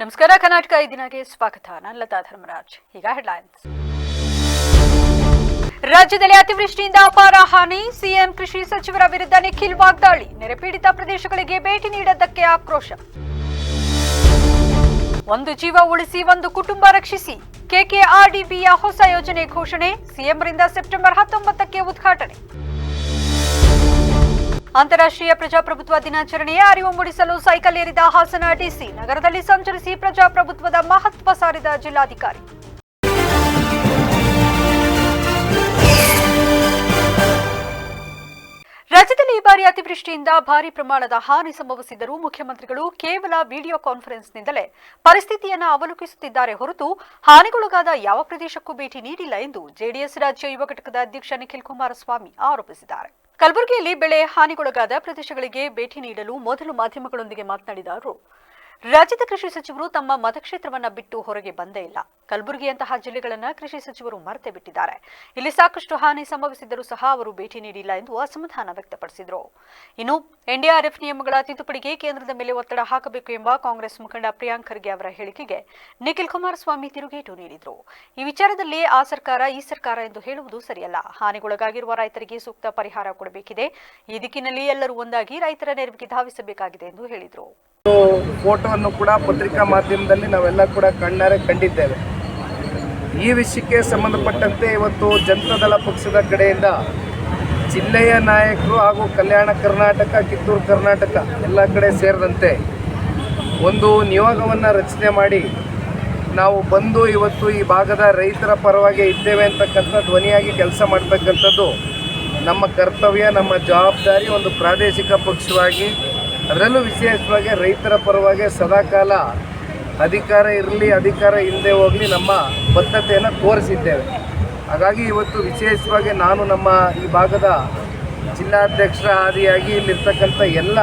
ನಮಸ್ಕಾರ. ಕರ್ನಾಟಕ ಈ ದಿನಕ್ಕೆ ಸ್ವಾಗತ. ನಾನು ಲತಾ ಧರ್ಮರಾಜ್. ಈಗ ಹೆಡ್ಲೈನ್ಸ್. ರಾಜ್ಯದಲ್ಲಿ ಅತಿವೃಷ್ಟಿಯಿಂದ ಅಪಾರ ಹಾನಿ. ಸಿಎಂ ಕೃಷಿ ಸಚಿವರ ವಿರುದ್ಧ ನಿಖಿಲ್ ವಾಗ್ದಾಳಿ. ನೆರೆಪೀಡಿತ ಪ್ರದೇಶಗಳಿಗೆ ಭೇಟಿ ನೀಡದ್ದಕ್ಕೆ ಆಕ್ರೋಶ. ಒಂದು ಜೀವ ಉಳಿಸಿ ಒಂದು ಕುಟುಂಬ ರಕ್ಷಿಸಿ. ಕೆಕೆಆರ್ಡಿಬಿಯ ಹೊಸ ಯೋಜನೆ ಘೋಷಣೆ. ಸಿಎಂರಿಂದ ಸೆಪ್ಟೆಂಬರ್ 19ಕ್ಕೆ ಉದ್ಘಾಟನೆ. ಅಂತಾರಾಷ್ಟ್ರೀಯ ಪ್ರಜಾಪ್ರಭುತ್ವ ದಿನಾಚರಣೆಯ ಅರಿವು ಮೂಡಿಸಲು ಸೈಕಲ್ ಏರಿದ ಹಾಸನ ಡಿಸಿ. ನಗರದಲ್ಲಿ ಸಂಚರಿಸಿ ಪ್ರಜಾಪ್ರಭುತ್ವದ ಮಹತ್ವ ಸಾರಿದ ಜಿಲ್ಲಾಧಿಕಾರಿ. ರಾಜ್ಯದಲ್ಲಿ ಈ ಬಾರಿ ಅತಿವೃಷ್ಟಿಯಿಂದ ಭಾರಿ ಪ್ರಮಾಣದ ಹಾನಿ ಸಂಭವಿಸಿದ್ದರೂ ಮುಖ್ಯಮಂತ್ರಿಗಳು ಕೇವಲ ವಿಡಿಯೋ ಕಾನ್ಫರೆನ್ಸ್ನಿಂದಲೇ ಪರಿಸ್ಥಿತಿಯನ್ನು ಅವಲೋಕಿಸುತ್ತಿದ್ದಾರೆ ಹೊರತು ಹಾನಿಗೊಳಗಾದ ಯಾವ ಪ್ರದೇಶಕ್ಕೂ ಭೇಟಿ ನೀಡಿಲ್ಲ ಎಂದು ಜೆಡಿಎಸ್ ರಾಜ್ಯ ಯುವ ಘಟಕದ ಅಧ್ಯಕ್ಷ ನಿಖಿಲ್ ಕುಮಾರಸ್ವಾಮಿ ಆರೋಪಿಸಿದ್ದಾರೆ. ಕಲಬುರಗಿಯಲ್ಲಿ ಬೆಳೆ ಹಾನಿಗೊಳಗಾದ ಪ್ರದೇಶಗಳಿಗೆ ಭೇಟಿ ನೀಡಲು ಮೊದಲು ಮಾಧ್ಯಮಗಳೊಂದಿಗೆ ಮಾತನಾಡಿದ ಅವರು, ರಾಜ್ಯದ ಕೃಷಿ ಸಚಿವರು ತಮ್ಮ ಮತಕ್ಷೇತ್ರವನ್ನ ಬಿಟ್ಟು ಹೊರಗೆ ಬಂದೇ ಇಲ್ಲ. ಕಲಬುರಗಿಯಂತಹ ಜಿಲ್ಲೆಗಳನ್ನು ಕೃಷಿ ಸಚಿವರು ಮರೆತೇ ಬಿಟ್ಟಿದ್ದಾರೆ. ಇಲ್ಲಿ ಸಾಕಷ್ಟು ಹಾನಿ ಸಂಭವಿಸಿದ್ದರೂ ಸಹ ಅವರು ಭೇಟಿ ನೀಡಿಲ್ಲ ಎಂದು ಅಸಮಾಧಾನ ವ್ಯಕ್ತಪಡಿಸಿದರು. ಇನ್ನು ಎನ್ಡಿಆರ್ಎಫ್ ನಿಯಮಗಳ ತಿದ್ದುಪಡಿಗೆ ಕೇಂದ್ರದ ಮೇಲೆ ಒತ್ತಡ ಹಾಕಬೇಕು ಎಂಬ ಕಾಂಗ್ರೆಸ್ ಮುಖಂಡ ಪ್ರಿಯಾಂಕ್ ಖರ್ಗೆ ಅವರ ಹೇಳಿಕೆಗೆ ನಿಖಿಲ್ ಕುಮಾರಸ್ವಾಮಿ ತಿರುಗೇಟು ನೀಡಿದರು. ಈ ವಿಚಾರದಲ್ಲಿ ಆ ಸರ್ಕಾರ ಈ ಸರ್ಕಾರ ಎಂದು ಹೇಳುವುದು ಸರಿಯಲ್ಲ. ಹಾನಿಗೊಳಗಾಗಿರುವ ರೈತರಿಗೆ ಸೂಕ್ತ ಪರಿಹಾರ ಕೊಡಬೇಕಿದೆ. ಈ ದಿಕ್ಕಿನಲ್ಲಿ ಎಲ್ಲರೂ ಒಂದಾಗಿ ರೈತರ ನೆರವಿಗೆ ಧಾವಿಸಬೇಕಾಗಿದೆ ಎಂದು ಹೇಳಿದರು. ಫೋಟೋವನ್ನು ಕೂಡ ಪತ್ರಿಕಾ ಮಾಧ್ಯಮದಲ್ಲಿ ನಾವೆಲ್ಲ ಕೂಡ ಕಣ್ಣಾರೆ ಕಂಡಿದ್ದೇವೆ. ಈ ವಿಷಯಕ್ಕೆ ಸಂಬಂಧಪಟ್ಟಂತೆ ಇವತ್ತು ಜನತಾದಳ ಪಕ್ಷದ ಕಡೆಯಿಂದ ಜಿಲ್ಲೆಯ ನಾಯಕರು ಹಾಗೂ ಕಲ್ಯಾಣ ಕರ್ನಾಟಕ, ಕಿತ್ತೂರು ಕರ್ನಾಟಕ ಎಲ್ಲ ಕಡೆ ಸೇರಿದಂತೆ ಒಂದು ನಿಯೋಗವನ್ನು ರಚನೆ ಮಾಡಿ ನಾವು ಬಂದು ಇವತ್ತು ಈ ಭಾಗದ ರೈತರ ಪರವಾಗಿ ಇದ್ದೇವೆ ಅಂತಕ್ಕಂಥ ಧ್ವನಿಯಾಗಿ ಕೆಲಸ ಮಾಡತಕ್ಕಂಥದ್ದು ನಮ್ಮ ಕರ್ತವ್ಯ, ನಮ್ಮ ಜವಾಬ್ದಾರಿ. ಒಂದು ಪ್ರಾದೇಶಿಕ ಪಕ್ಷವಾಗಿ ಅದರಲ್ಲೂ ವಿಶೇಷವಾಗಿ ರೈತರ ಪರವಾಗಿ ಸದಾಕಾಲ ಅಧಿಕಾರ ಇರಲಿ ಅಧಿಕಾರ ಇಲ್ಲದೆ ಹೋಗಲಿ ನಮ್ಮ ಬದ್ಧತೆಯನ್ನು ತೋರಿಸಿದ್ದೇವೆ. ಹಾಗಾಗಿ ಇವತ್ತು ವಿಶೇಷವಾಗಿ ನಾನು ನಮ್ಮ ಈ ಭಾಗದ ಜಿಲ್ಲಾಧ್ಯಕ್ಷರ ಆದಿಯಾಗಿ ಇಲ್ಲಿರ್ತಕ್ಕಂಥ ಎಲ್ಲ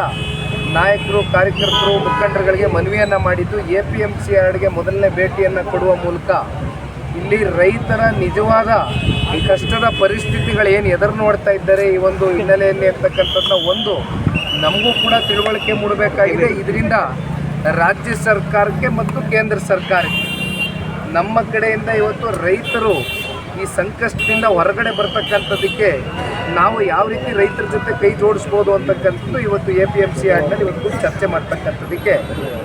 ನಾಯಕರು, ಕಾರ್ಯಕರ್ತರು, ಮುಖಂಡರುಗಳಿಗೆ ಮನವಿಯನ್ನು ಮಾಡಿದ್ದು APMC ಯಾರ್ಡ್ಗೆ ಮೊದಲನೇ ಭೇಟಿಯನ್ನು ಕೊಡುವ ಮೂಲಕ ಇಲ್ಲಿ ರೈತರ ನಿಜವಾದ ಈ ಕಷ್ಟದ ಪರಿಸ್ಥಿತಿಗಳೇನು ಎದುರು ನೋಡ್ತಾ ಇದ್ದಾರೆ ಈ ಒಂದು ಹಿನ್ನೆಲೆಯಲ್ಲಿ ಅಂತಕ್ಕಂಥದ್ದನ್ನ ಒಂದು ನಮಗೂ ಕೂಡ ತಿಳುವಳಿಕೆ ಮೂಡಬೇಕಾಗಿದೆ. ಇದರಿಂದ ರಾಜ್ಯ ಸರ್ಕಾರಕ್ಕೆ ಮತ್ತು ಕೇಂದ್ರ ಸರ್ಕಾರಕ್ಕೆ ನಮ್ಮ ಕಡೆಯಿಂದ ಇವತ್ತು ರೈತರು ಈ ಸಂಕಷ್ಟದಿಂದ ಹೊರಗಡೆ ಬರ್ತಕ್ಕಂಥದ್ದಕ್ಕೆ ನಾವು ಯಾವ ರೀತಿ ರೈತರ ಜೊತೆ ಕೈ ಜೋಡಿಸ್ಬೋದು ಅಂತಕ್ಕಂಥದ್ದು ಇವತ್ತು APMC ಯಾರ್ಡ್ನಲ್ಲಿ ಇವತ್ತು ಚರ್ಚೆ ಮಾಡ್ತಕ್ಕಂಥದ್ದಕ್ಕೆ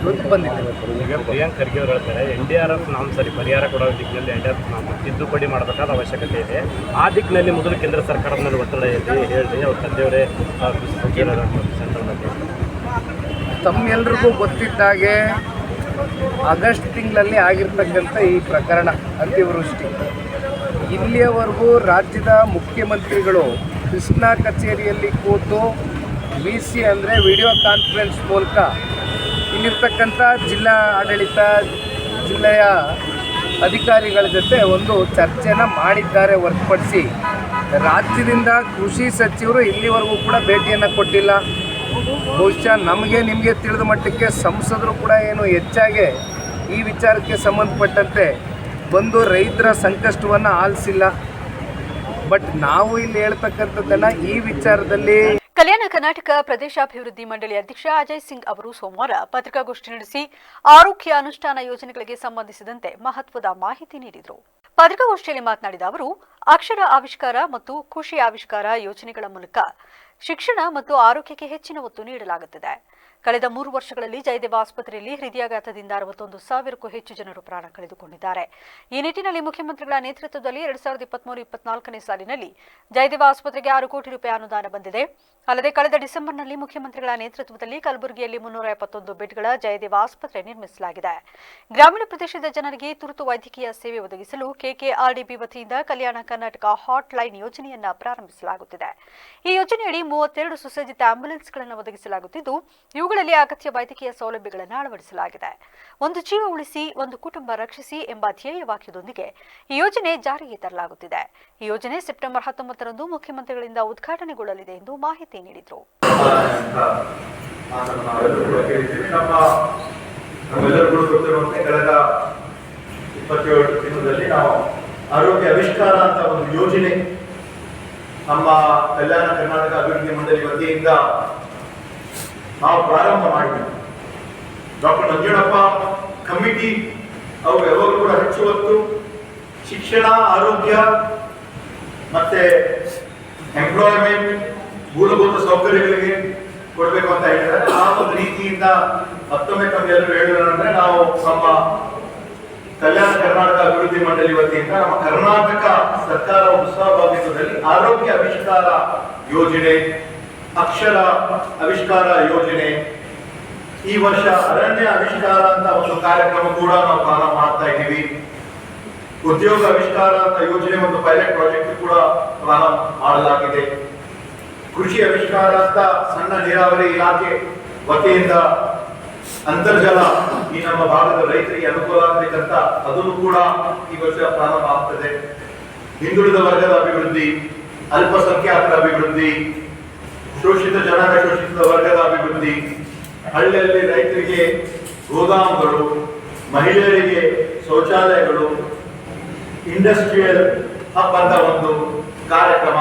ಇವತ್ತು ಬಂದಿದ್ದೇವೆ. ಈಗ ಪ್ರಿಯಾಂಕ್ ಖರ್ಗೆ ಅವರು ಹೇಳ್ತಾರೆ NDRF ನಾಮಸರಿ ಪರಿಹಾರ ಕೊಡೋ ದಿಕ್ಕಿನಲ್ಲಿ NDRF ನಾಮ ತಿದ್ದುಪಡಿ ಮಾಡಬೇಕಾದ ಅವಶ್ಯಕತೆ ಇದೆ. ಆ ದಿಕ್ಕಿನಲ್ಲಿ ಮೊದಲು ಕೇಂದ್ರ ಸರ್ಕಾರದ ಮೇಲೆ ಒತ್ತಡ ಇದೆ ಹೇಳಿ ಅವ್ರ ತಂದೆಯವರೇ ತಮ್ಮೆಲ್ಲರಿಗೂ ಗೊತ್ತಿದ್ದಾಗೆ ಆಗಸ್ಟ್ ತಿಂಗಳಲ್ಲಿ ಆಗಿರ್ತಕ್ಕಂಥ ಈ ಪ್ರಕರಣ ಅತಿವೃಷ್ಟಿ, ಇಲ್ಲಿಯವರೆಗೂ ರಾಜ್ಯದ ಮುಖ್ಯಮಂತ್ರಿಗಳು ಕೃಷ್ಣಾ ಕಚೇರಿಯಲ್ಲಿ ಕೂತು VC ಅಂದರೆ ವಿಡಿಯೋ ಕಾನ್ಫರೆನ್ಸ್ ಮೂಲಕ ಇಲ್ಲಿರ್ತಕ್ಕಂಥ ಜಿಲ್ಲಾ ಆಡಳಿತ, ಜಿಲ್ಲೆಯ ಅಧಿಕಾರಿಗಳ ಜೊತೆ ಒಂದು ಚರ್ಚೆನ ಮಾಡಿದ್ದಾರೆ ಹೊರತುಪಡಿಸಿ ರಾಜ್ಯದಿಂದ ಕೃಷಿ ಸಚಿವರು ಇಲ್ಲಿವರೆಗೂ ಕೂಡ ಭೇಟಿಯನ್ನು ಕೊಟ್ಟಿಲ್ಲ. ಬಹುಶಃ ನಮಗೆ ನಿಮಗೆ ತಿಳಿದ ಮಟ್ಟಕ್ಕೆ ಸಂಸದರು ಕೂಡ ಏನು ಹೆಚ್ಚಾಗಿ ಈ ವಿಚಾರಕ್ಕೆ ಸಂಬಂಧಪಟ್ಟಂತೆ ಬಂದು ರೈತರ ಸಂಕಷ್ಟವನ್ನು ಆಲಿಸಿಲ್ಲ. ಬಟ್ ನಾವು ಇಲ್ಲಿ ಹೇಳ್ತಕ್ಕಂಥದ್ದನ್ನ ಈ ವಿಚಾರದಲ್ಲಿ ಕಲ್ಯಾಣ ಕರ್ನಾಟಕ ಪ್ರದೇಶಾಭಿವೃದ್ಧಿ ಮಂಡಳಿ ಅಧ್ಯಕ್ಷ ಅಜಯ್ ಸಿಂಗ್ ಅವರು ಸೋಮವಾರ ಪತ್ರಿಕಾಗೋಷ್ಠಿ ನಡೆಸಿ ಆರೋಗ್ಯ ಅನುಷ್ಠಾನ ಯೋಜನೆಗಳಿಗೆ ಸಂಬಂಧಿಸಿದಂತೆ ಮಹತ್ವದ ಮಾಹಿತಿ ನೀಡಿದರು. ಪತ್ರಿಕಾಗೋಷ್ಠಿಯಲ್ಲಿ ಮಾತನಾಡಿದ ಅವರು, ಅಕ್ಷರ ಆವಿಷ್ಕಾರ ಮತ್ತು ಕೃಷಿ ಆವಿಷ್ಕಾರ ಯೋಜನೆಗಳ ಮೂಲಕ ಶಿಕ್ಷಣ ಮತ್ತು ಆರೋಗ್ಯಕ್ಕೆ ಹೆಚ್ಚಿನ ಒತ್ತು ನೀಡಲಾಗುತ್ತಿದೆ. ಕಳೆದ 3 ವರ್ಷಗಳಲ್ಲಿ ಜಯದೇವ ಆಸ್ಪತ್ರೆಯಲ್ಲಿ ಹೃದಯಾಘಾತದಿಂದ 61,000ಕ್ಕೂ ಹೆಚ್ಚು ಜನರು ಪ್ರಾಣ ಕಳೆದುಕೊಂಡಿದ್ದಾರೆ. ಈ ನಿಟ್ಟಿನಲ್ಲಿ ಮುಖ್ಯಮಂತ್ರಿಗಳ ನೇತೃತ್ವದಲ್ಲಿ 2023-24ನೇ ಸಾಲಿನಲ್ಲಿ ಜಯದೇವ ಆಸ್ಪತ್ರೆಗೆ 6 ಕೋಟಿ ರೂಪಾಯಿ ಅನುದಾನ ಬಂದಿದೆ. ಅಲ್ಲದೆ ಕಳೆದ ಡಿಸೆಂಬರ್ನಲ್ಲಿ ಮುಖ್ಯಮಂತ್ರಿಗಳ ನೇತೃತ್ವದಲ್ಲಿ ಕಲಬುರಗಿಯಲ್ಲಿ 371 ಬೆಡ್ಗಳ ಜಯದೇವ ಆಸ್ಪತ್ರೆ ನಿರ್ಮಿಸಲಾಗಿದೆ. ಗ್ರಾಮೀಣ ಪ್ರದೇಶದ ಜನರಿಗೆ ತುರ್ತು ವೈದ್ಯಕೀಯ ಸೇವೆ ಒದಗಿಸಲು KKRDB ವತಿಯಿಂದ ಕಲ್ಯಾಣ ಕರ್ನಾಟಕ ಹಾಟ್ ಲೈನ್ ಯೋಜನೆಯನ್ನು ಪ್ರಾರಂಭಿಸಲಾಗುತ್ತಿದೆ. ಈ ಯೋಜನೆಯಡಿ 32 ಸುಸಜ್ಜಿತ ಆಂಬ್ಯುಲೆನ್ಸ್ಗಳನ್ನು ಒದಗಿಸಲಾಗುತ್ತಿದ್ದು ಇವುಗಳಲ್ಲಿ ಅಗತ್ಯ ವೈದ್ಯಕೀಯ ಸೌಲಭ್ಯಗಳನ್ನು ಅಳವಡಿಸಲಾಗಿದೆ. ಒಂದು ಜೀವ ಉಳಿಸಿ ಒಂದು ಕುಟುಂಬ ರಕ್ಷಿಸಿ ಎಂಬ ಧ್ಯೇಯ ವಾಕ್ಯದೊಂದಿಗೆ ಈ ಯೋಜನೆ ಜಾರಿಗೆ ತರಲಾಗುತ್ತಿದೆ. ಈ ಯೋಜನೆ ಸೆಪ್ಟೆಂಬರ್ 19ರಂದು ಮುಖ್ಯಮಂತ್ರಿಗಳಿಂದ ಉದ್ಘಾಟನೆಗೊಳ್ಳಲಿದೆ ಎಂದು ಮಾಹಿತಿ ನೀಡಿದರು. ಆರೋಗ್ಯ ಆವಿಷ್ಕಾರ ಅಂತ ಒಂದು ಯೋಜನೆ ನಮ್ಮ ಕಲ್ಯಾಣ ಕರ್ನಾಟಕ ಅಭಿವೃದ್ಧಿ ಮಂಡಳಿ ವತಿಯಿಂದ ನಾವು ಪ್ರಾರಂಭ ಮಾಡಿದ್ವಿ. ಡಾಕ್ಟರ್ ನಂಜುಂಡಪ್ಪ ಕಮಿಟಿ ಅವು ಯಾವಾಗಲೂ ಕೂಡ ಹೆಚ್ಚು ಒತ್ತು ಶಿಕ್ಷಣ, ಆರೋಗ್ಯ ಮತ್ತೆ ಎಂಪ್ಲಾಯ್ಮೆಂಟ್, ಮೂಲಭೂತ ಸೌಕರ್ಯಗಳಿಗೆ ಕೊಡಬೇಕು ಅಂತ ಹೇಳಿದ್ದಾರೆ. ಆ ಒಂದು ರೀತಿಯಿಂದ ಮತ್ತೊಮ್ಮೆ ತಮ್ಮೆಲ್ಲರೂ ಹೇಳಿದ್ರೆ ನಾವು ನಮ್ಮ ಕಲ್ಯಾಣ ಕರ್ನಾಟಕ ಅಭಿವೃದ್ಧಿ ಮಂಡಳಿ ವತಿಯಿಂದ ನಮ್ಮ ಕರ್ನಾಟಕ ಸರ್ಕಾರ ಒಂದು ಸಹಭಾಗಿತ್ವದಲ್ಲಿ ಆರೋಗ್ಯ ಆವಿಷ್ಕಾರ ಯೋಜನೆ, ಅಕ್ಷರ ಆವಿಷ್ಕಾರ ಯೋಜನೆ, ಈ ವರ್ಷ ಅರಣ್ಯ ಆವಿಷ್ಕಾರ ಅಂತ ಒಂದು ಕಾರ್ಯಕ್ರಮ ಕೂಡ ನಾವು ಪ್ರಾರಂಭ ಮಾಡ್ತಾ ಇದ್ದೀವಿ. ಉದ್ಯೋಗ ಆವಿಷ್ಕಾರ ಅಂತ ಯೋಜನೆ ಒಂದು ಪೈಲಟ್ ಪ್ರಾಜೆಕ್ಟ್ ಕೂಡ ಪ್ರಾರಂಭ ಮಾಡಲಾಗಿದೆ. ಕೃಷಿ ಆವಿಷ್ಕಾರ ಅಂತ ಸಣ್ಣ ನೀರಾವರಿ ಇಲಾಖೆ ವತಿಯಿಂದ ಅಂತರ್ಜಲ ಈ ನಮ್ಮ ಭಾಗದ ರೈತರಿಗೆ ಅನುಕೂಲ ಆಗಬೇಕಂತ ಅದನ್ನು ಕೂಡ ಈ ವರ್ಷ ಪ್ರಾರಂಭ ಆಗ್ತದೆ. ಹಿಂದುಳಿದ ವರ್ಗದ ಅಭಿವೃದ್ಧಿ, ಅಲ್ಪಸಂಖ್ಯಾತರ ಅಭಿವೃದ್ಧಿ, ಶೋಷಿತ ಜನಾಂಗ ಶೋಷಿತ ವರ್ಗದ ಅಭಿವೃದ್ಧಿ, ಹಳ್ಳಿಯಲ್ಲಿ ರೈತರಿಗೆ ಗೋದಾಮುಗಳು, ಮಹಿಳೆಯರಿಗೆ ಶೌಚಾಲಯಗಳು, ಇಂಡಸ್ಟ್ರಿಯಲ್ ಹಬ್ ಅಂತ ಒಂದು ಕಾರ್ಯಕ್ರಮ.